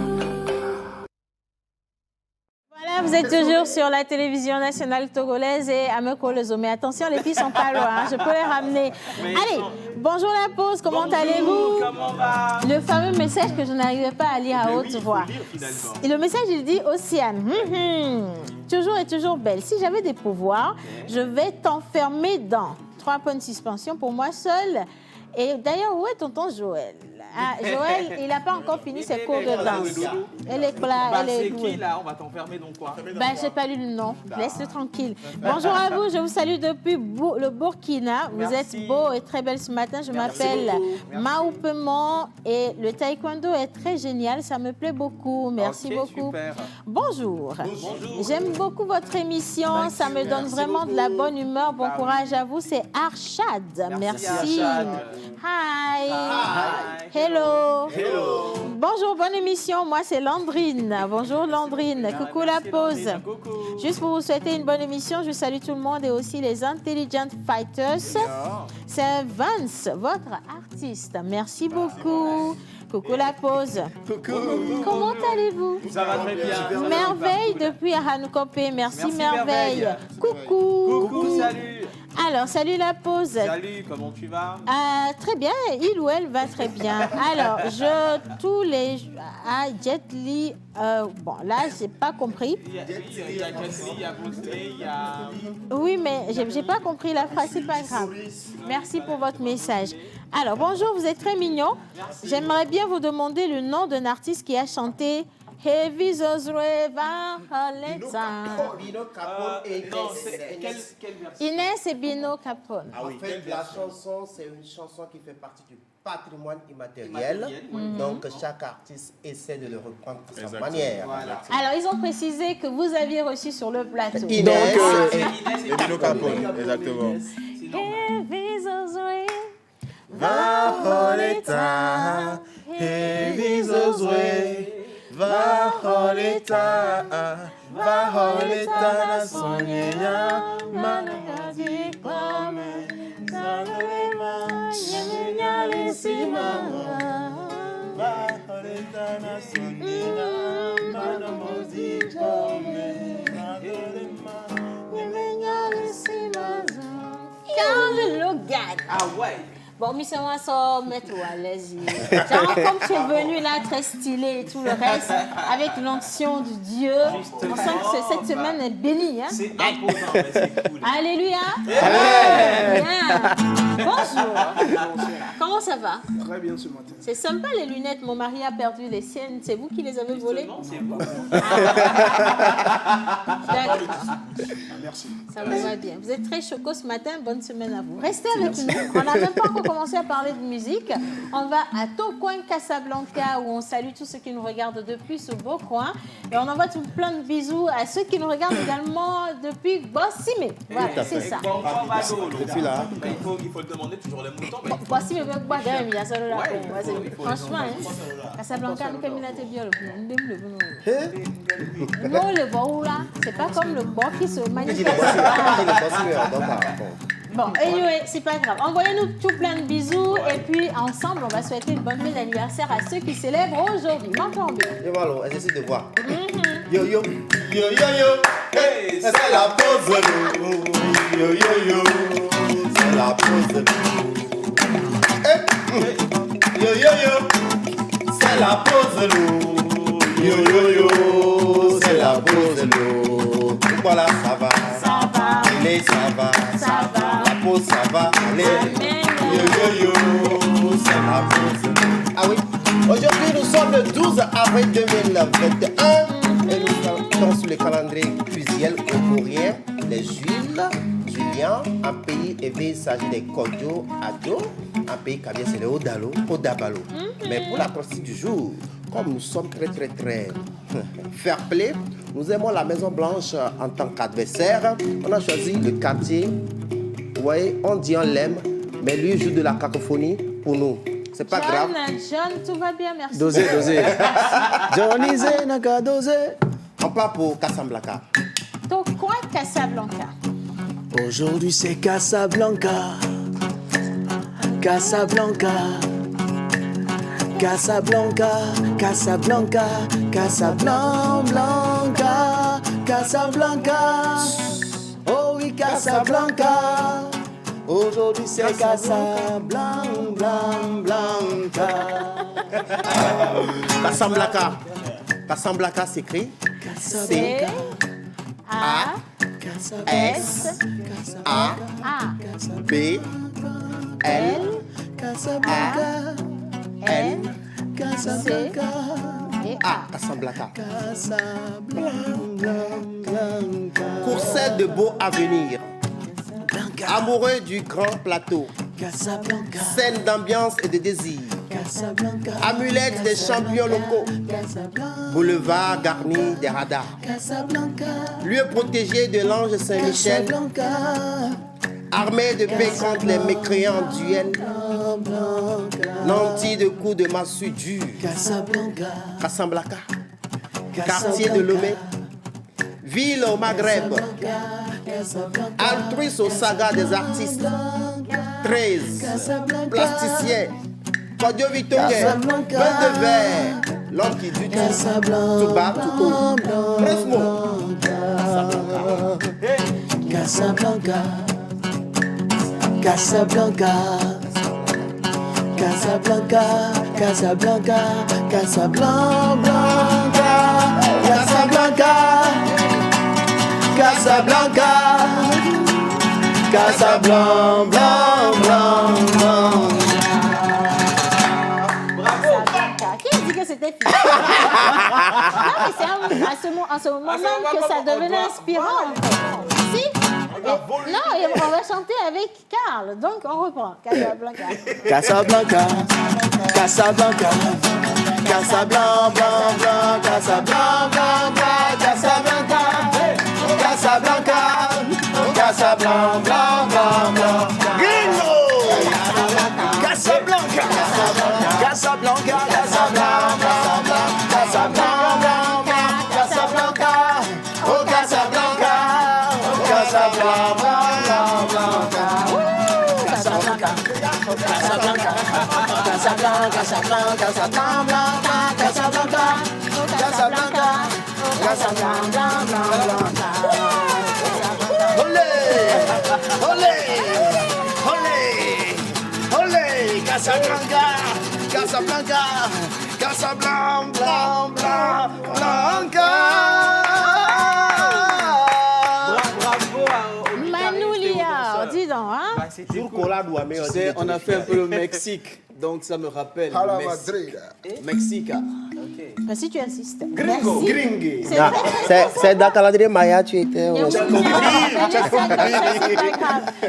Voilà, vous êtes toujours sur la télévision nationale togolaise et Ameko Lezo. Mais attention, les filles sont pas loin, hein, je peux les ramener. Allez, bonjour la pause, comment allez-vous? Comment va? Le fameux message que je n'arrivais pas à lire à haute voix. Et le message, il dit, Océane, toujours et toujours belle. Si j'avais des pouvoirs, je vais t'enfermer dans 3 points de suspension pour moi seule. Et d'ailleurs, où est tonton Joël? Ah, Joël, il n'a pas encore fini ses cours de danse. Elle est là, elle est douée. C'est qui là? On va t'enfermer dans quoi? Je n'ai pas lu le nom. Laisse-le tranquille. Bonjour à vous, je vous salue depuis le Burkina. Vous êtes beau et très belle ce matin. Je m'appelle Maoupemon et le taekwondo est très génial. Ça me plaît beaucoup. Merci beaucoup. Super. Bonjour. J'aime beaucoup votre émission. Ça me donne vraiment de la bonne humeur. Bon courage à vous. C'est Arshad. Merci. Hi. Hello. Hello. Bonjour, bonne émission. Moi, c'est Landrine. Bonjour, Landrine. Coucou la pause. Juste pour vous souhaiter une bonne émission, je salue tout le monde et aussi les Intelligent Fighters. C'est Vance, votre artiste. Merci beaucoup. Coucou la pause. Coucou. Comment allez-vous? Ça va très bien. Merveille depuis Hanukope. Merci Merveille. Coucou. Coucou, salut. Alors, salut la pause. Salut, comment tu vas? Très bien, il ou elle va très bien. Alors, tous les... Jet Li, bon, là, j'ai pas compris. Il y a Jet Li, il y a Bosley, il y a... Oui, mais j'ai pas compris la phrase, c'est pas grave. Merci pour votre message. Alors, bonjour, vous êtes très mignon. J'aimerais bien vous demander le nom d'un artiste qui a chanté Heavy Zozre va Bino Capone et Inès et Bino Capone. En fait, la chanson, c'est une chanson qui fait partie du patrimoine immatériel. Donc, chaque artiste essaie de le reprendre de sa manière. Voilà. Alors, ils ont précisé que vous aviez reçu sur le plateau. Inès et Bino Capone, exactement. Heavy Zozre va holeta, heavy zozwe. Va holeta na sonyeya managazi kwame sanema nyeminyali simama. Va holeta na sonyeya manamozi kwame sanema nyeminyali simama. Karl Logan. Ah ouais. Bon, mais ça va s'en mettre à l'aise. Genre, comme tu es venu là, très stylé et tout le reste, avec l'onction du Dieu, on sent que cette semaine est bénie. Hein? C'est imposant, mais c'est cool. Alléluia. Bien. Bonjour. Comment ça va? Très bien ce matin. C'est sympa les lunettes. Mon mari a perdu les siennes. C'est vous qui les avez volées? Non, c'est vous. Merci. Ça vous va bien. Vous êtes très choco ce matin. Bonne semaine à vous. Restez avec nous. On n'a même pas encore commencer à parler de musique, on va à Tocoin Casablanca où on salue tous ceux qui nous regardent depuis ce beau coin. Et on envoie tout plein de bisous à ceux qui nous regardent également depuis Bossimé. Voilà, c'est ça. Depuis là. Il faut le demander toujours les moutons. Bossimé, franchement, Casablanca, nous comme il a été bien le non, le beau là, c'est pas comme le beau qui se manifeste. Bon, anyway, c'est pas grave. Envoyez-nous tout plein de bisous et puis ensemble, on va souhaiter une bonne fête d'anniversaire à ceux qui célèbrent aujourd'hui. M'entends bien. Et voilà, exercice de voix. Yo yo, yo yo yo, hey, c'est la pause. Yo yo yo, c'est la pause. Yo yo yo, c'est la pause. Yo yo yo, c'est la pause. Voilà, ça va. Ça va. Allez, ça va. Ça va. La pause, ça va. Allez. Yo yo yo, c'est la pause. Ah oui. Aujourd'hui, nous sommes le 12 avril 2021 et nous sommes sur le calendrier usuel comorien des Jules, Julien, un pays élevé, il s'agit des Kodjo, Adjo, un pays qui vient, c'est le Odalo, Odabalo. Mais pour la partie du jour, comme nous sommes très fair play, nous aimons la Maison Blanche en tant qu'adversaire. On a choisi le quartier. Vous voyez, on dit on l'aime, mais lui joue de la cacophonie pour nous. C'est pas grave. John, tout va bien, merci. Dosé. Johnny Zenaka, dosé. On part pour Casablanca. Tocoin Casablanca. Aujourd'hui c'est Casablanca. Casablanca. Casablanca. Casablanca. Casablanca. Casablanca. Oh oui, Casablanca. Aujourd'hui c'est Casablanca. Casablanca. Casablanca s'écrit C A S A B L A N C A. Casablanca. Courset de beau avenir. Amoureux du grand plateau. Scène d'ambiance et de désir. Amulette des champions locaux. Boulevard garni des radars. Lieu protégé de l'ange Saint-Michel. Armée de paix contre les mécréants duel. Nantis de coups de massue durs. Casablanca. Quartier de Lomé. Ville au Maghreb. Altruiste aux sagas des artistes. 13. Plasticien. Kodjo Vitoke. Gueule de verre. L'homme qui dit tout bas, tout haut. 13 mots. Casablanca. Casablanca. Casablanca. Casablanca. Casablanca. Casablanca. Casablanca. Casablanca. Qui dit que c'était fini? Non, mais c'est à ce moment même que ça devenait inspirant. Si? Non, on va chanter avec Karl. Donc, on reprend. Casablanca. Casablanca. Casablanca. Casablanca. Casablanca. Casablanca. Casablanca. Casablanca. Gringo. Casablanca. Casablanca. Casablanca. Casablanca. Casablanca. Oh Casablanca. Casablanca. Casablanca. Casablanca. Casablanca. Casablanca. Casablanca. Casablanca. Casablanca. Olé! Olé! Olé! Olé! Casablanca! Casablanca! Casablanca! Blanca! Manoulia, dis donc, hein? Tu sais, on a fait un peu le Mexique, donc ça me rappelle le Mexique. Mais si tu insistes. Gringo, Merci. gringue. C'est très, très, très C'est dans le calendrier Maya, tu étais. Et oui, ouais.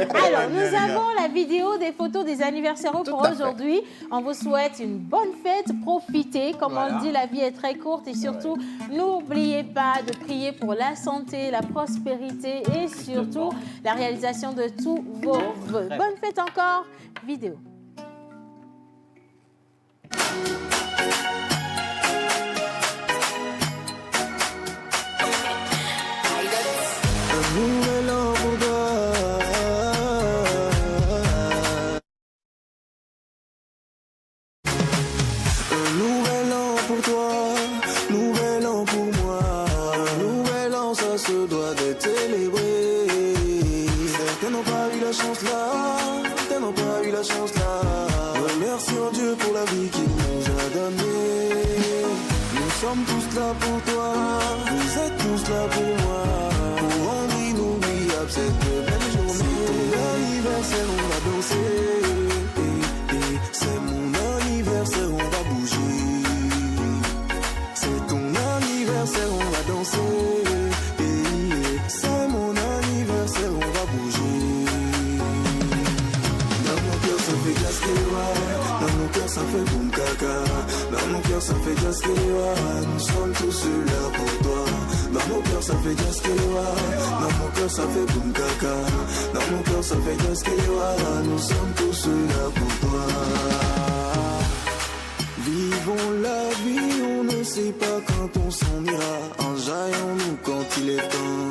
Alors, nous avons la vidéo des photos des anniversaires pour aujourd'hui. On vous souhaite une bonne fête. Profitez. Comme on le dit, la vie est très courte. Et surtout, n'oubliez pas de prier pour la santé, la prospérité et surtout la réalisation de tous vos vœux. Bonne fête encore. Vidéo. Un nouvel an pour toi. Un nouvel an pour toi, nouvel an pour moi. Un nouvel an, ça se doit d'être célébré. Certains n'ont pas eu la chance là, certains n'ont pas eu la chance là. Remercions Dieu pour la vie qu'il nous a donnée. Nous sommes tous là pour toi, vous êtes tous là pour moi. Pour rendre inoubliable cette belle journée. C'est ton anniversaire, on va danser. C'est mon anniversaire, on va bouger. C'est ton anniversaire, on va danser. C'est mon anniversaire, on va bouger. Dans mon cœur, ça fait glace qui va. Dans mon cœur, ça fait boum caca. Dans mon cœur, ça fait glace qui va. Nous sommes tous là pour toi. Dans mon cœur, ça fait glace qui va. Dans mon cœur, ça fait boum caca. Dans mon cœur, ça fait glace qui va. Nous sommes tous là pour toi. Vivons la vie, on ne sait pas quand on s'en ira. Enjaillons-nous quand il est temps.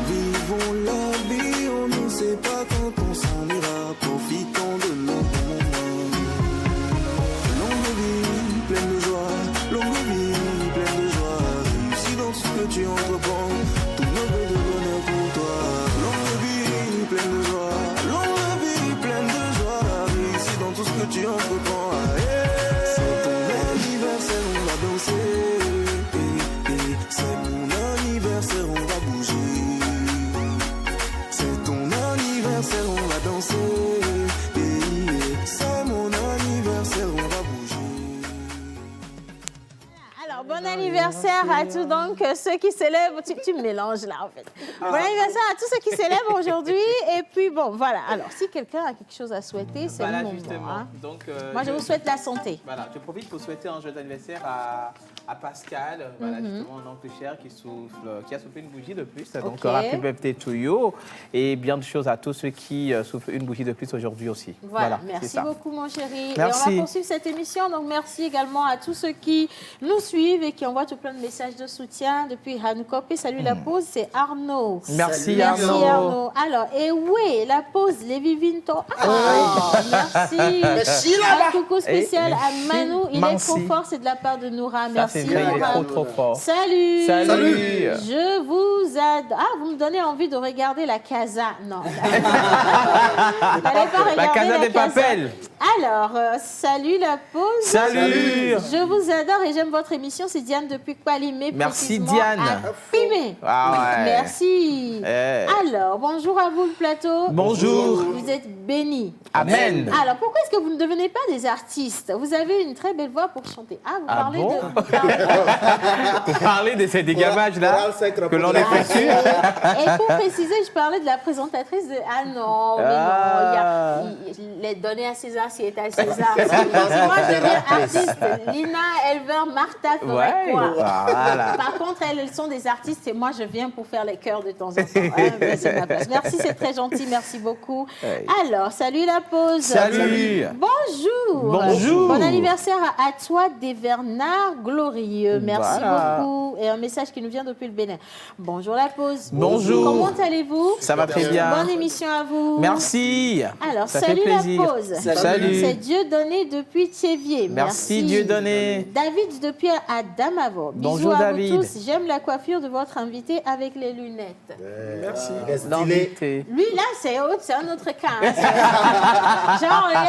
Vivons la vie, on ne sait pas quand on s'en ira. Profitons de nos bons moments. Longue vie, pleine de joie. Longue vie, pleine de joie. Réussis dans tout ce que tu entreprends. Tout nos vœux de bonheur pour toi. Longue vie, pleine de joie. Longue vie, pleine de joie. Réussis dans tout ce que tu entreprends. C'est ton anniversaire, on va danser. C'est mon anniversaire, on va bouger. C'est ton anniversaire, on va danser. C'est mon anniversaire, on va bouger. Alors, bon anniversaire à tous donc ceux qui célèbrent. Tu me mélanges là en fait. Bon anniversaire à tous ceux qui célèbrent aujourd'hui. Et puis bon, voilà. Alors, si quelqu'un a quelque chose à souhaiter, c'est Voilà, le moment. justement. Hein. Donc, Moi, je vous souhaite la santé. Voilà, je profite pour souhaiter un joyeux anniversaire à Pascal, voilà, justement, un oncle cher qui a soufflé une bougie de plus. Donc, happy birthday to you. Et bien de choses à tous ceux qui soufflent une bougie de plus aujourd'hui aussi. Voilà, merci beaucoup mon chéri. Merci. Et on va poursuivre cette émission. Donc merci également à tous ceux qui nous suivent et qui envoient tout plein de messages de soutien depuis Hanukopé. Salut la pause, c'est Arnaud. Merci Arnaud. Alors, et oui, la pause, les Vivinto. Merci. Un coucou spécial à Manu. Il est trop fort, c'est de la part de Noura. Merci. Il est trop fort. Salut. Salut. Je vous adore. Ah, vous me donnez envie de regarder la Casa. Non. La Casa des Papel. Alors, salut la pause. Salut. Je vous adore et j'aime votre émission. C'est Diane depuis Kpalimé. Merci Diane. Ah ouais. Merci. Alors, bonjour à vous le plateau. Bonjour. Vous êtes bénis. Amen. Alors, pourquoi est-ce que vous ne devenez pas des artistes? Vous avez une très belle voix pour chanter. Ah, vous parlez Vous parlez de ces dégamages-là que l'on effectue. Et pour préciser, je parlais de la présentatrice de... Ah non, mais non, il est donné à César s'il est à César. Si moi je deviens artiste, Lina, Elver, Martha ferait quoi? Voilà. Par contre, elles sont des artistes et moi je viens pour faire les chœurs de temps en temps. C'est ma place. Merci, c'est très gentil, merci beaucoup. Alors, salut la pause. Salut. Bonjour. Bonjour. Bon anniversaire à toi, des Bernard Glorieux. Merci beaucoup. Et un message qui nous vient depuis le Bénin. Bonjour la pause. Bonjour. Comment allez-vous? Ça va très bien. Bonne émission à vous. Merci. Alors, ça salut fait plaisir. la pause. Salut. C'est Dieudonné depuis Thiévier. Merci Dieudonné. David depuis Adamavo. Bonjour Bisous à David. vous tous. J'aime la coiffure de votre invité avec les lunettes. Merci. Lui, là, c'est un autre cas. Hein. Genre, là,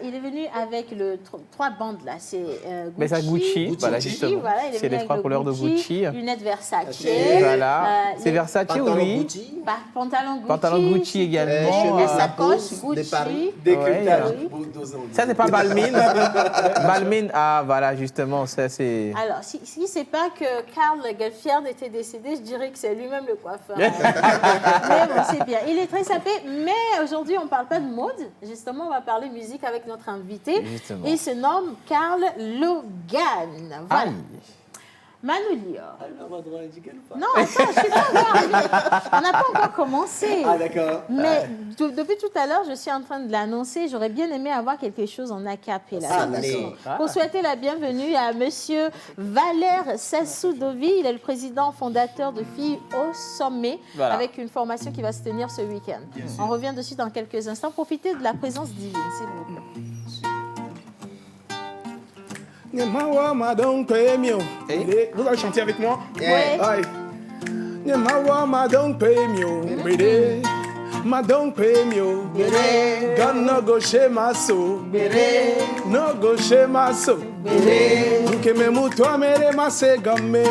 il est venu avec le 3 bandes, là. C'est Gucci. Mais ça Gucci. Voilà, justement. Voilà, c'est les 3 couleurs de Gucci. Lunettes Versace. Voilà. C'est Versace ou oui? Pantalon Gucci. Pantalon Gucci également. Les sacoches Gucci. Décryptage. Ça, c'est pas Balmine. Balmine, ah, voilà, justement, ça, c'est... Alors, si c'est pas que Karl Lagerfeld était décédé, je dirais que c'est lui-même le coiffeur. Mais bon, c'est bien. Il est très sapé, mais aujourd'hui, on ne parle pas de mode. Justement, on va parler musique avec notre invité. Justement. Il se nomme Karl Logan. Voilà. Manu Lior. Non, attends, je suis pas encore... On n'a pas encore commencé. Ah, d'accord. Mais depuis tout à l'heure, je suis en train de l'annoncer. J'aurais bien aimé avoir quelque chose en acapella. Pour souhaiter la bienvenue à Monsieur Valère Sassoudovi. Il est le président fondateur de Filles au Sommet, avec une formation qui va se tenir ce week-end. On revient dessus dans quelques instants. Profitez de la présence divine, s'il vous plaît. Vous allez chanter avec moi? Oui. Madon Premio, God no go shame us so, no go shame us so. Nuke me mutu amere mase gamme,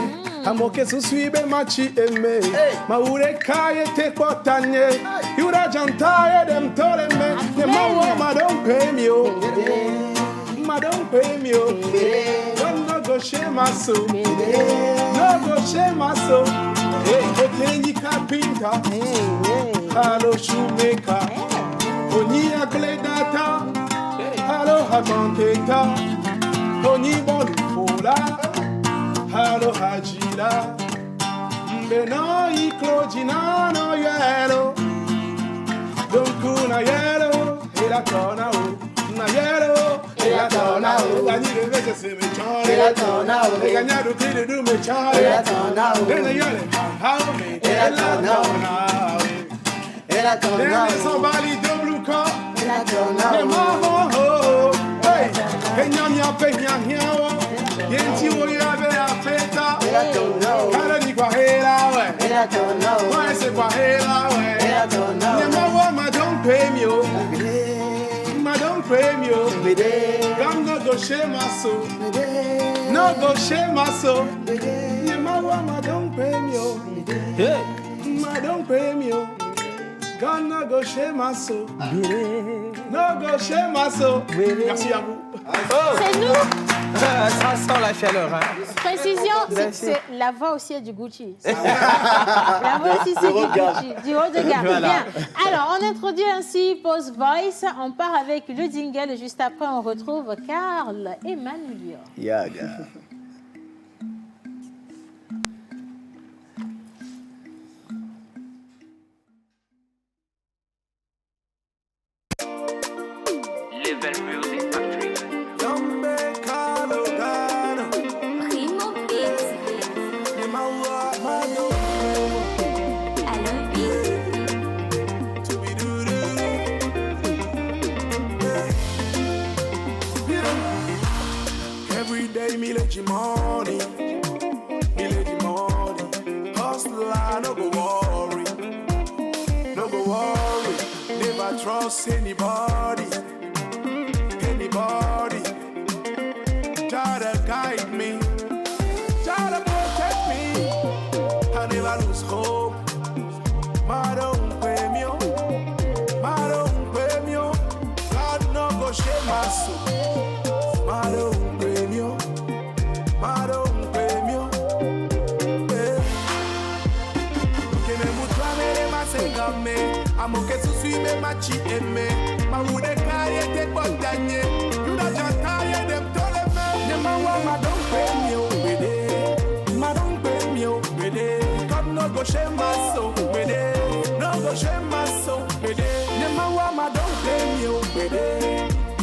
amoke susuibe machi eme, maure kaye te potanye, yura jantaye dem tole me, mawa Madon Premio, Madon Premio, God no go shame us so, no go shame us so. Otenyi kapinta, hello shoemaker, Oni akledata, hello hakanteta, Oni bolufola, hello hajila, Mbeno iklojina no yellow, Donku na yellow, ela tona o, na yellow, ela tona o, Gani de vese se me chore, ela tona o, Ganyado tide du me chore, ela tona o, Dena yele, how me, ela tona o, ela tona o, Dena somebody do blue car, ela tona o, Dema ho ho, hey, Kenya mia penya hiawo, Yenti wo yabe afeta, ela tona o, Kala ni kwa hela we, ela tona o, Kwa se kwa hela we, ela tona o, Dema wo ma don't pay me o, Madam Premio, I'm not go shame my soul. No go shame my soul. Madam Premio, Madam Premio, God no go shame my soul. No go shame my soul. Merci à vous. C'est nous. Ça sent la chaleur. Hein. Précision, c'est la voix aussi est du Gucci. La voix aussi c'est du Gucci, du haut de gamme. Voilà. Bien. Alors, on introduit ainsi Pose Voice. On part avec le jingle et juste après, on retrouve Karl et Manu Lior. Yaga. Level Music Factory. Every day, me let you money. Me let you money. Hustler, no go worry. No go worry. Never trust anybody. Anybody. Try to guide me. Try to protect me. I never lose hope. Madam Premio. Madam Premio. God no go shame my soul. Madam Premio. Madam Premio. Que me mutua mere masengame. Amo que susuime machi eme. Ma ude kaye te potanye. Yuda jantaye dem tole me. Nema wa Madam Premio. Bede. Madam Premio. Bede. Come no go shame my soul. Bede. No go shame my soul. Bede. Nema wa Madam Premio. Bede.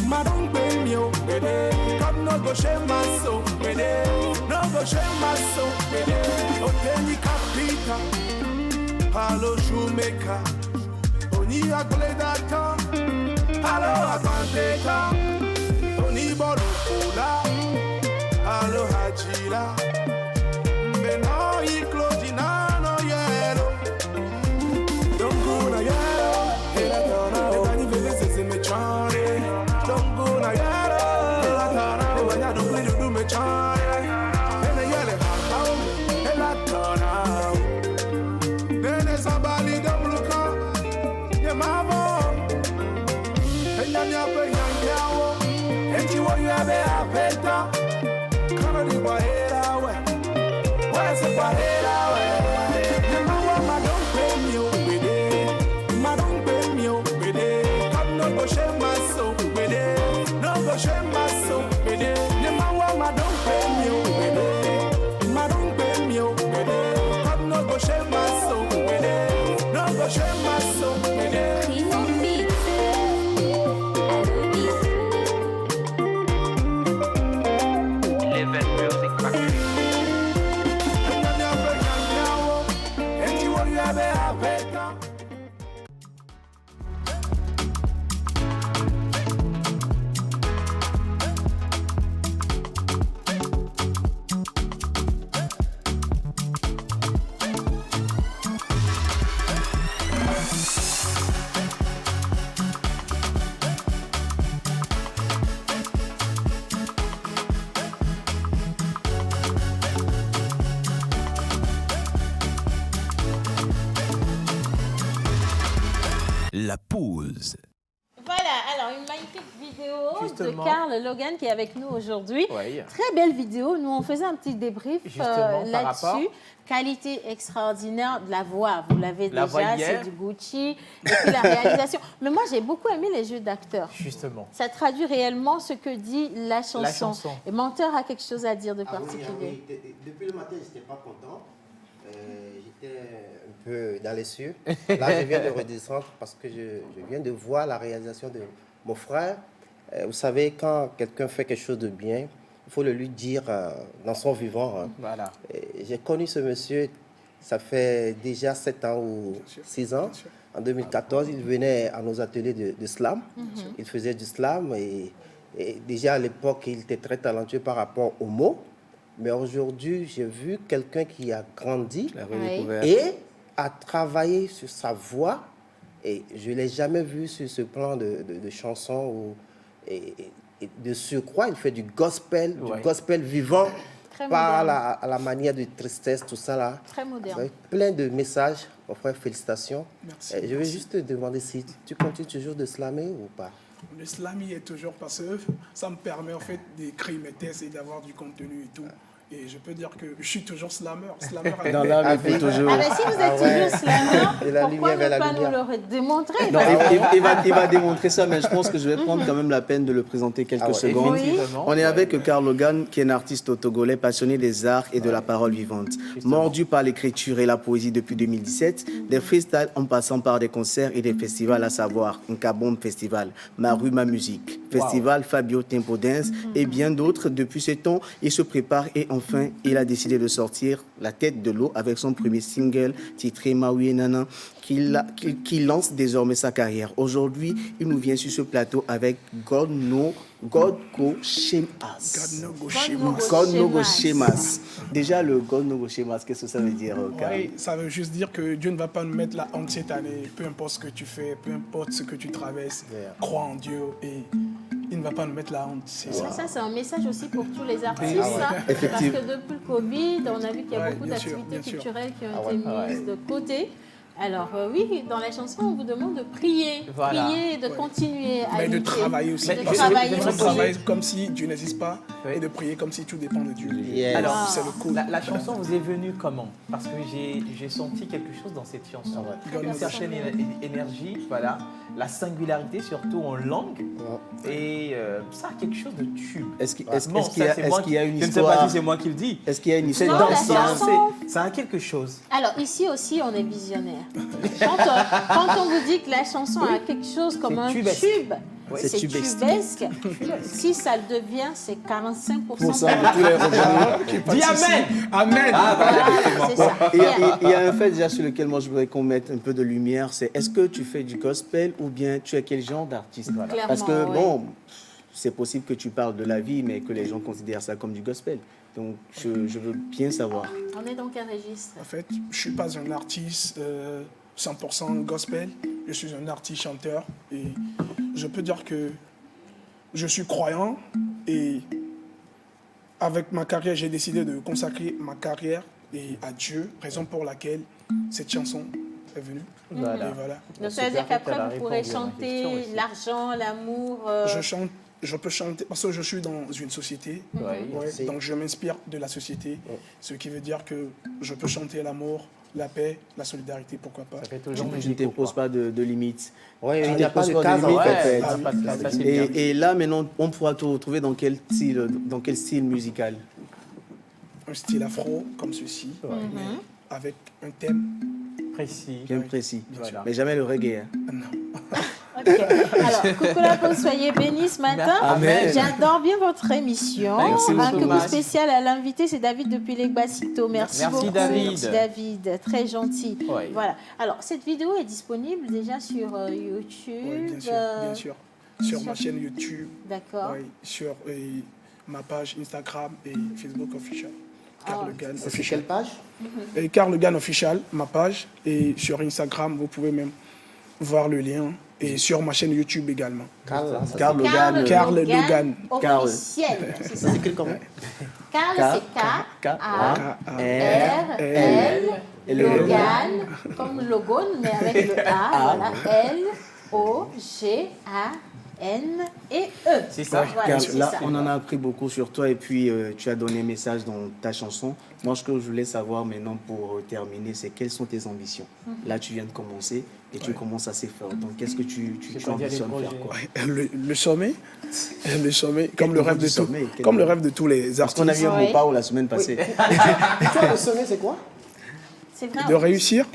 Madam Premio. Bede. Come no go shame my soul. Bede. No go shame my soul. Bede. Otenyi kapita. Hello shoemaker. Oni akledata. Hello akanteta. Oni bolufola. Hello hajila. Mbeno iklojina no yellow. Don't go na yellow. Ela tona o. Ela ni vele se me chore. Don't go na yellow. Ela tona o. Ela don't play do me chore. Ela yele ha. Ela tona o. Nene sabali do bluka. Ye mavo. Ela Level Music Factory. La pause. Voilà, alors une magnifique vidéo Justement. de Carl Logan qui est avec nous aujourd'hui. Oui. Très belle vidéo. Nous, on faisait un petit débrief Justement, par là-dessus. rapport. Qualité extraordinaire de la voix. Vous l'avez La voix déjà, hier. c'est du Gucci. Et puis la réalisation. Mais moi, j'ai beaucoup aimé les jeux d'acteurs. Justement. Ça traduit réellement ce que dit la chanson. La chanson. Et Menteur a quelque chose à dire de Ah oui, particulier. ah oui. Depuis le matin, je n'étais pas content. J'étais un peu dans les cieux. Là, je viens de redescendre parce que je viens de voir la réalisation de mon frère. Vous savez, quand quelqu'un fait quelque chose de bien, il faut le lui dire dans son vivant. Hein. Voilà. J'ai connu ce monsieur, ça fait déjà 7 ans ou 6 ans. En 2014, il venait à nos ateliers de slam. Il faisait du slam et déjà à l'époque, il était très talentueux par rapport aux mots. Mais aujourd'hui, j'ai vu quelqu'un qui a grandi et a travaillé sur sa voix. Et je ne l'ai jamais vu sur ce plan de chanson. Et de surcroît, il fait du gospel vivant, Très pas moderne. à la manière de tristesse, tout ça là. Très moderne. Avec plein de messages. Mon frère, félicitations. Merci, Je vais juste te demander si tu continues toujours de slammer ou pas. Le slam y est toujours parce que ça me permet en fait d'écrire mes textes et d'avoir du contenu et tout. Et je peux dire que je suis toujours slammer. Dans l'âme, il faut toujours. Ah ben si vous êtes toujours slammer, Et la pourquoi lumière vers ne la pas nous lumière. le démontrer? Non, Parce que- il va démontrer ça, mais je pense que je vais prendre quand même la peine de le présenter quelques secondes. effectivement. On est avec Carl Logan, qui est un artiste togolais passionné des arts et de la parole vivante. Mordu par l'écriture et la poésie depuis 2017, des freestyles en passant par des concerts et des festivals, à savoir Nkabom Festival, Ma Rue, Ma Musique, Festival Fabio Tempo Dance et bien d'autres. Depuis ce temps, il se prépare et enfin, il a décidé de sortir La Tête de l'eau avec son premier single titré Maui Nana, qui lance désormais sa carrière. Aujourd'hui, il nous vient sur ce plateau avec God Go Shemas. God No Go Shemas. Déjà, le God No Go Shemas, qu'est-ce que ça veut dire, Carl? Oui, ça veut juste dire que Dieu ne va pas nous mettre la honte cette année. Peu importe ce que tu fais, peu importe ce que tu traverses, crois en Dieu et il ne va pas nous mettre la honte. C'est ça. Ça, c'est un message aussi pour tous les artistes. Ah ouais. Hein, Effectivement. parce que depuis le Covid, on a vu qu'il y a Ouais, beaucoup bien sûr, d'activités bien sûr. culturelles qui ont Ah été ouais. mises de côté. Alors oui, dans la chanson, on vous demande de prier, Voilà. prier, de continuer à Mais de lutter, travailler aussi. de Parce travailler qu'il faut aussi. travailler comme si Dieu n'existe pas et de prier comme si tout dépend de Dieu. Alors, c'est le coup. la chanson vous est venue comment? Parce que j'ai senti quelque chose dans cette chanson. Une certaine énergie, voilà. La singularité, surtout en langue. Et ça a quelque chose de tube. Est-ce qu'il Bon, y a ça, c'est moi une je ne sais histoire? pas si c'est moi qui le dis. Est-ce qu'il y a une C'est Non, histoire? la dansant, chanson- ça a quelque chose. Alors ici aussi, on est visionnaire. Quand on vous dit que la chanson a quelque chose comme C'est un tubesque. tube, Oui. c'est C'est tubesque. tubesque. Si ça le devient, c'est 45% Pour ça, de tous les revenus. Dis amen. Amen. Ah, voilà. Voilà, c'est ça. Il y a un fait déjà sur lequel moi je voudrais qu'on mette un peu de lumière, c'est est-ce que tu fais du gospel ou bien tu es quel genre d'artiste? Clairement, Parce que oui. bon, c'est possible que tu parles de la vie, mais que les gens considèrent ça comme du gospel. Donc je veux bien savoir. On est dans quel registre? En fait, je ne suis pas un artiste 100% gospel. Je suis un artiste chanteur. Et je peux dire que je suis croyant. Et avec ma carrière, j'ai décidé de consacrer ma carrière à Dieu. Raison pour laquelle cette chanson est venue. Voilà. Et voilà. Donc ça veut dire qu'après, vous pourrez chanter l'argent, l'amour. Je chante. Je peux chanter parce que je suis dans une société, Oui. donc je m'inspire de la société, ce qui veut dire que je peux chanter l'amour, la paix, la solidarité, pourquoi pas. Ça fait toujours Je ne t'impose pas de limites. Oui, Tu il n'y a pas n'imposes de cas en limites, fait. en fait. Et là, maintenant, on pourra te retrouver dans quel style musical? Un style afro comme ceci, mais avec un thème Précis. Bien précis. Voilà. Mais jamais le reggae. Hein. Okay. Alors, coucou la pause, soyez bénis ce matin. Amen. J'adore bien votre émission. Merci Un beaucoup. coucou spécial à l'invité, c'est David depuis les Gbasito. Merci beaucoup. David. Merci David, très gentil. Oui. Voilà. Alors, cette vidéo est disponible déjà sur YouTube. Oui, bien sûr, bien sûr. Sur ma chaîne YouTube. D'accord. Oui, sur ma page Instagram et Facebook official. Karl Gann C'est official. quelle page? Et Karl Gann official, ma page. Et sur Instagram, vous pouvez même voir le lien. Et sur ma chaîne YouTube également. Karl Logan. Officiel. C'est ça. Ça s'écrit comment? Karl, c'est K-A-R-L. Logan, comme Logan, mais avec le A. Voilà. L-O-G-A-N-E. C'est ça. Voilà, Karl, c'est là, ça. on en a appris beaucoup sur toi et puis tu as donné un message dans ta chanson. Moi, ce que je voulais savoir maintenant pour terminer, c'est quelles sont tes ambitions. Là, tu viens de commencer et tu commences assez fort. Donc, qu'est-ce que tu ambitionnes faire quoi? Le sommet, comme le rêve de tous les artistes. Parce qu'on a vu un mot pas la semaine passée. Toi, le sommet, c'est quoi? C'est vrai. De réussir,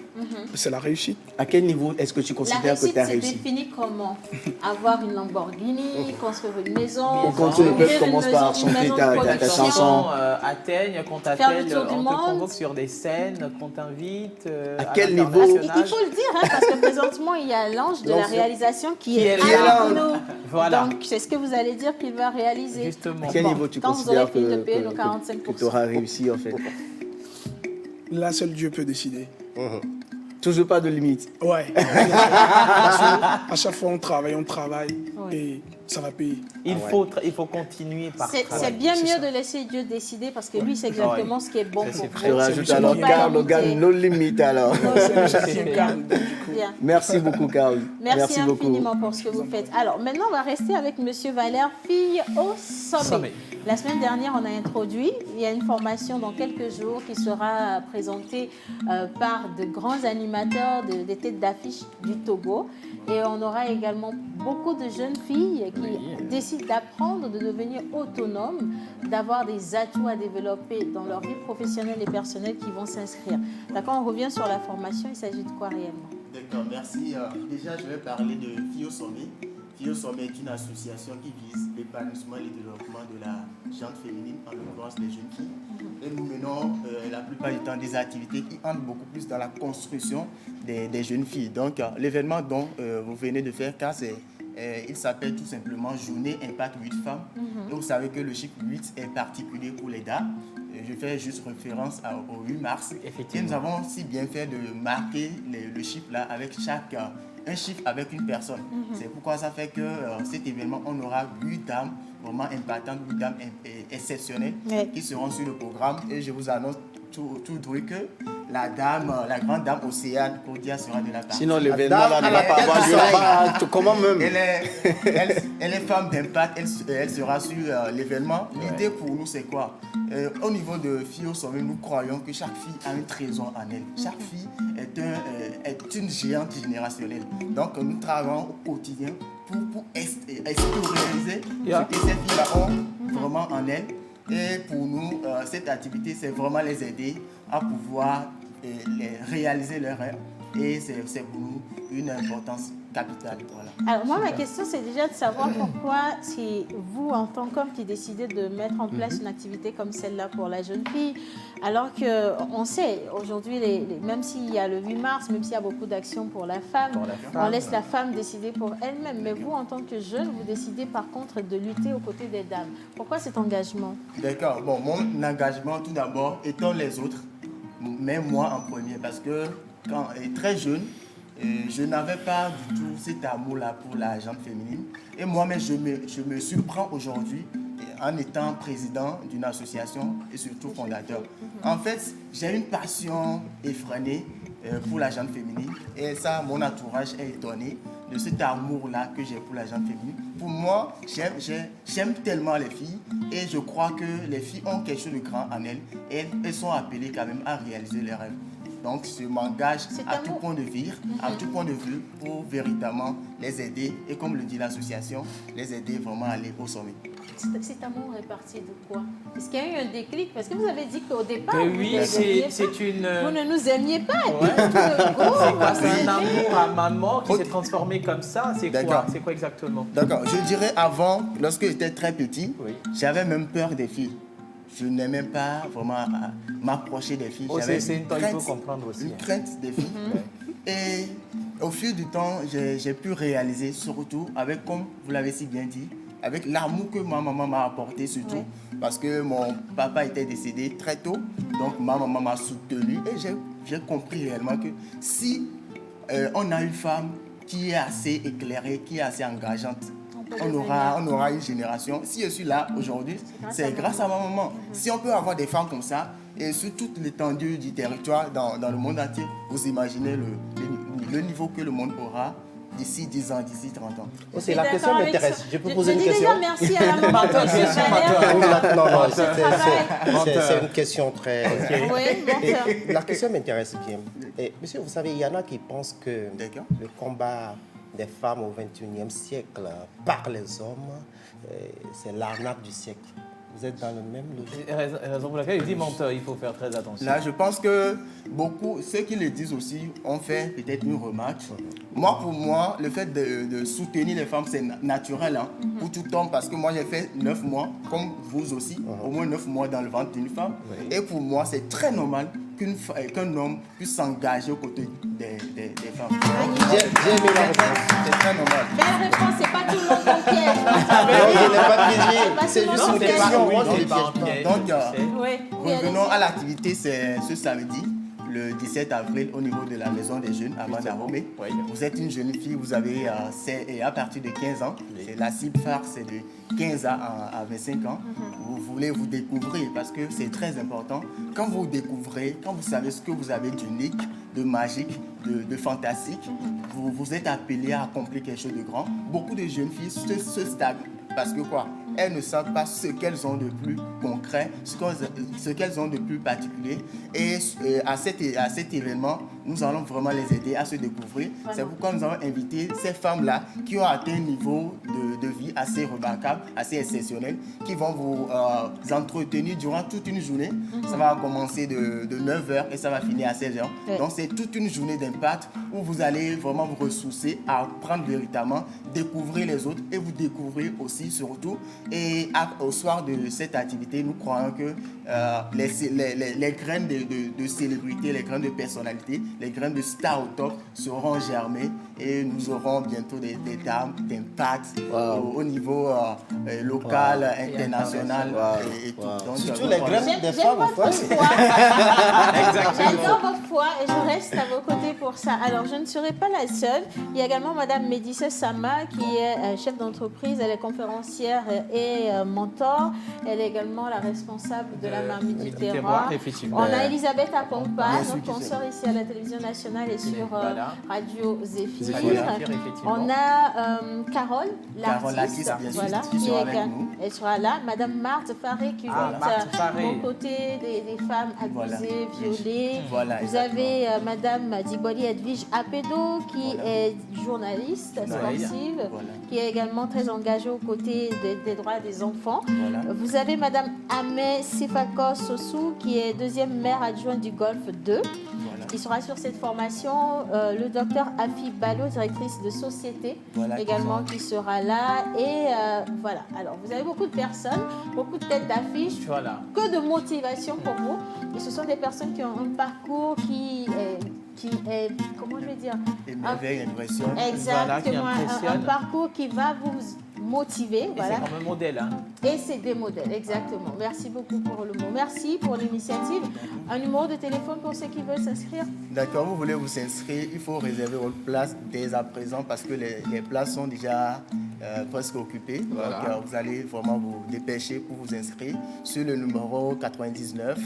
c'est la réussite. À quel niveau est-ce que tu La considères que réussite, tu as c'est réussi? défini comment? Avoir une Lamborghini, construire une maison. Ou quand le peuple commence par chanter ta chanson. Atteigne, qu'on Faire t'appelle, le tour du on te monde. convoque sur des scènes, qu'on t'invite. À quel niveau? Il faut le dire, hein, parce que présentement, il y a l'ange de la réalisation qui est là. avec nous. Voilà. Donc, c'est ce que vous allez dire qu'il va réaliser. Justement. À quel niveau tu quand vous aurez considères fini de payer nos 45%. que tu auras réussi en fait? Là, seul Dieu peut décider. Toujours pas de limite. Ouais. À chaque fois, on travaille, et ça va payer. Il faut continuer par C'est bien mieux de laisser Dieu décider parce que lui, c'est exactement ce qui est bon pour vous. Je rajoute alors Karl Logan, no limit alors. Bien. Merci beaucoup, Karl. Merci infiniment pour ce que vous faites. Alors, maintenant, on va rester avec Monsieur Valère, fille au sommet. La semaine dernière, on a introduit, il y a une formation dans quelques jours qui sera présentée par de grands animateurs des têtes d'affiche du Togo. Et on aura également beaucoup de jeunes filles qui décident d'apprendre, de devenir autonomes, d'avoir des atouts à développer dans leur vie professionnelle et personnelle qui vont s'inscrire. D'accord, on revient sur la formation. Il s'agit de quoi réellement? D'accord, merci. Déjà, je vais parler de Filles au Sommet. Filles au Sommet est une association qui vise l'épanouissement et le développement de la gente féminine, en l'occurrence les jeunes filles. Et nous menons la plupart du temps des activités qui entrent beaucoup plus dans la construction des jeunes filles. Donc, l'événement dont vous venez de faire cas, il s'appelle tout simplement Journée Impact 8 Femmes. Et vous savez que le chiffre 8 est particulier pour les dames. Je fais juste référence au 8 mars. Et nous avons si bien fait de marquer le chiffre là avec un chiffre avec une personne. C'est pourquoi ça fait que cet événement, on aura 8 dames vraiment impactantes, 8 dames exceptionnelles qui seront sur le programme. Et je vous annonce tout droit que la grande dame Océane Cordia sera de la partie. Sinon, l'événement là ne va pas avoir lieu. Comment même? Elle est femme d'impact, elle sera sur l'événement. L'idée pour nous, c'est quoi? Au niveau de Filles au Sommet, nous croyons que chaque fille a un trésor en elle. Chaque fille est une géante générationnelle. Donc, nous travaillons au quotidien pour extérioriser ce que ces filles-là ont vraiment en elles. Et pour nous, cette activité, c'est vraiment les aider à pouvoir réaliser leurs rêves. Et c'est pour nous une importance capitale. Voilà. Alors moi, ma question, c'est déjà de savoir pourquoi c'est vous, en tant qu'homme, qui décidez de mettre en place une activité comme celle-là pour la jeune fille, alors qu'on sait, aujourd'hui, même s'il y a le 8 mars, même s'il y a beaucoup d'actions pour la femme, on laisse la femme décider pour elle-même. Mais vous, en tant que jeune, vous décidez par contre de lutter aux côtés des dames. Pourquoi cet engagement? D'accord. Bon, mon engagement, tout d'abord, étant les autres, mais moi en premier, parce que quand très jeune, je n'avais pas du tout cet amour-là pour la gente féminine. Et moi-même, je me surprends aujourd'hui en étant président d'une association et surtout fondateur. En fait, j'ai une passion effrénée pour la gente féminine. Et ça, mon entourage est étonné de cet amour-là que j'ai pour la gente féminine. Pour moi, j'aime tellement les filles et je crois que les filles ont quelque chose de grand en elles. Et elles sont appelées quand même à réaliser leurs rêves. Donc, je m'engage à tout point de vue, pour véritablement les aider et comme le dit l'association, les aider vraiment à aller au sommet. Cet amour est parti de quoi? Est-ce qu'il y a eu un déclic? Parce que vous avez dit qu'au départ, vous ne nous aimiez pas. C'est un amour à maman qui s'est transformé comme ça. C'est quoi exactement? D'accord. Je dirais avant, lorsque j'étais très petit, j'avais même peur des filles. Je n'aimais pas vraiment m'approcher des filles. C'est une crainte, il faut comprendre aussi. Une crainte des filles. Et au fil du temps, j'ai pu réaliser, surtout avec, comme vous l'avez si bien dit, avec l'amour que ma maman m'a apporté surtout, parce que mon papa était décédé très tôt, donc ma maman m'a soutenu et j'ai compris réellement que si on a une femme qui est assez éclairée, qui est assez engageante, on aura une génération. Si je suis là aujourd'hui, c'est grâce à ma maman. Si on peut avoir des femmes comme ça, et sur toute l'étendue du territoire dans le monde entier, vous imaginez le niveau que le monde aura d'ici 10 ans, d'ici 30 ans. C'est la question m'intéresse. Je peux poser une question? Je dis déjà merci à la maman. Non, c'est une question très... Et la question m'intéresse bien. Et, monsieur, vous savez, il y en a qui pensent que le combat des femmes au XXIe siècle par les hommes, c'est l'arnaque du siècle. Vous êtes dans le même logique. Raison pour laquelle il dit menteur, il faut faire très attention. Là, je pense que beaucoup, ceux qui le disent aussi, ont fait peut-être une remarque. Moi, pour moi, le fait de soutenir les femmes, c'est naturel pour tout homme, parce que moi, j'ai fait 9 mois, comme vous aussi, au moins 9 mois dans le ventre d'une femme. Et pour moi, c'est très normal qu'un homme puisse s'engager aux côtés des femmes. J'ai aimé la réponse. C'est très normal. Belle réponse, c'est pas tout le monde qu'on piège. Non, je n'ai pas piégé. C'est juste une question. Moi, je ne piège pas. Donc, revenons à l'activité, c'est ce samedi, le 17 avril, au niveau de la Maison des Jeunes à Mandaromé. Vous êtes une jeune fille, vous avez à partir de 15 ans. La cible phare, c'est de 15 à 25 ans. Vous voulez vous découvrir parce que c'est très important. Quand vous découvrez, quand vous savez ce que vous avez d'unique, de magique, de fantastique, vous êtes appelé à accomplir quelque chose de grand. Beaucoup de jeunes filles se stagnent. Parce que quoi? Elles ne savent pas ce qu'elles ont de plus concret, ce qu'elles ont de plus particulier. Et à cet événement, nous allons vraiment les aider à se découvrir. C'est pourquoi nous avons invité ces femmes-là qui ont atteint un niveau de vie assez remarquable, assez exceptionnel, qui vont vous entretenir durant toute une journée. Ça va commencer de 9h et ça va finir à 16h. Donc c'est toute une journée d'impact où vous allez vraiment vous ressourcer, apprendre véritablement, découvrir les autres et vous découvrir aussi surtout. Et au soir de cette activité, nous croyons que les graines de célébrité, les graines de personnalité, les graines de stars au top seront germées et nous aurons bientôt des dames d'impact au niveau local, international et tout. Donc, surtout les graines des femmes. J'adore votre foi et je reste à vos côtés pour ça. Alors, je ne serai pas la seule. Il y a également Madame Médissa Sama qui est chef d'entreprise, elle est conférencière et mentor. Elle est également la responsable de la Marmite du Terroir. Effectivement. On a Elisabeth Akompa, notre consoeur ici à la télévision nationale et sur Radio Zéphyr. On a Carole, l'artiste, voilà, qui elle sera là. Madame Marthe Faré qui va être aux côtés des femmes abusées, violées. Vous avez Madame Diboli Edwige Apedo qui est journaliste sportive, qui est également très engagée aux côtés des droits des enfants. Vous avez Madame Amé Sifako Sossou qui est deuxième maire adjointe du Golfe 2. Qui sera sur cette formation, le docteur Afi Balo, directrice de société, également qui sera là. Et voilà, alors vous avez beaucoup de personnes, beaucoup de têtes d'affiche, que de motivation pour vous. Et ce sont des personnes qui ont un parcours qui est comment je vais dire, exactement, un parcours qui va vous motiver. Voilà. C'est comme un modèle. Et c'est des modèles, exactement. Merci beaucoup pour le mot. Merci pour l'initiative. Un numéro de téléphone pour ceux qui veulent s'inscrire. D'accord, vous voulez vous inscrire, il faut réserver votre place dès à présent parce que les places sont déjà presque occupé. Voilà. Donc, vous allez vraiment vous dépêcher pour vous inscrire sur le numéro 99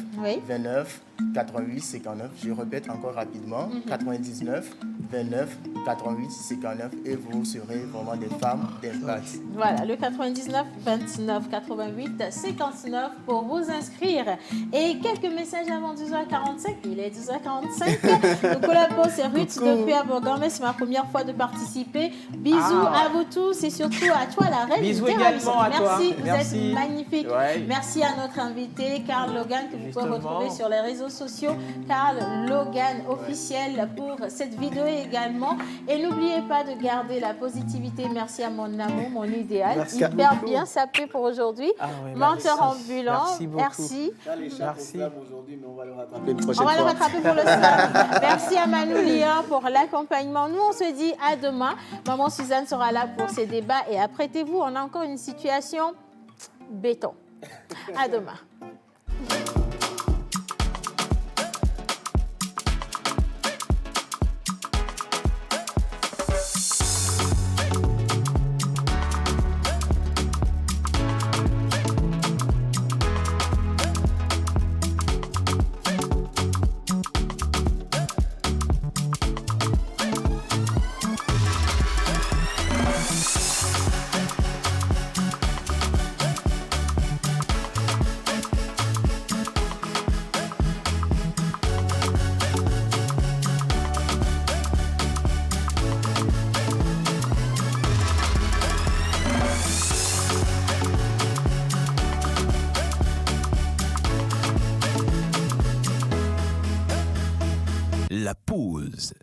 29 88 59. Je répète encore rapidement, 99 29 88 59 et vous serez vraiment des femmes d'impact. Voilà, le 99 29 88 59 pour vous inscrire. Et quelques messages avant 12h45. Il est 12h45. Donc, la pause, c'est Ruth depuis Abourgam. C'est ma première fois de participer. Bisous à vous tous et surtout à toi, la reine. Bisous également à toi. Merci, vous Merci. êtes magnifique. Ouais. Merci à notre invité, Karl Logan, que vous pouvez retrouver sur les réseaux sociaux. Karl Logan officiel pour cette vidéo également. Et n'oubliez pas de garder la positivité. Merci à mon amour, mon idéal. Merci Hyper beaucoup. bien sapé pour aujourd'hui. Ouais, Menteur merci. ambulant. Merci beaucoup. Merci. Merci. Aujourd'hui, mais on va le rattraper une On prochaine va fois. le rattraper pour le slam. Merci à Manu Lian pour l'accompagnement. Nous, on se dit à demain. Maman Suzanne sera là pour ces débats. Et apprêtez-vous, on a encore une situation béton. À demain. La pause.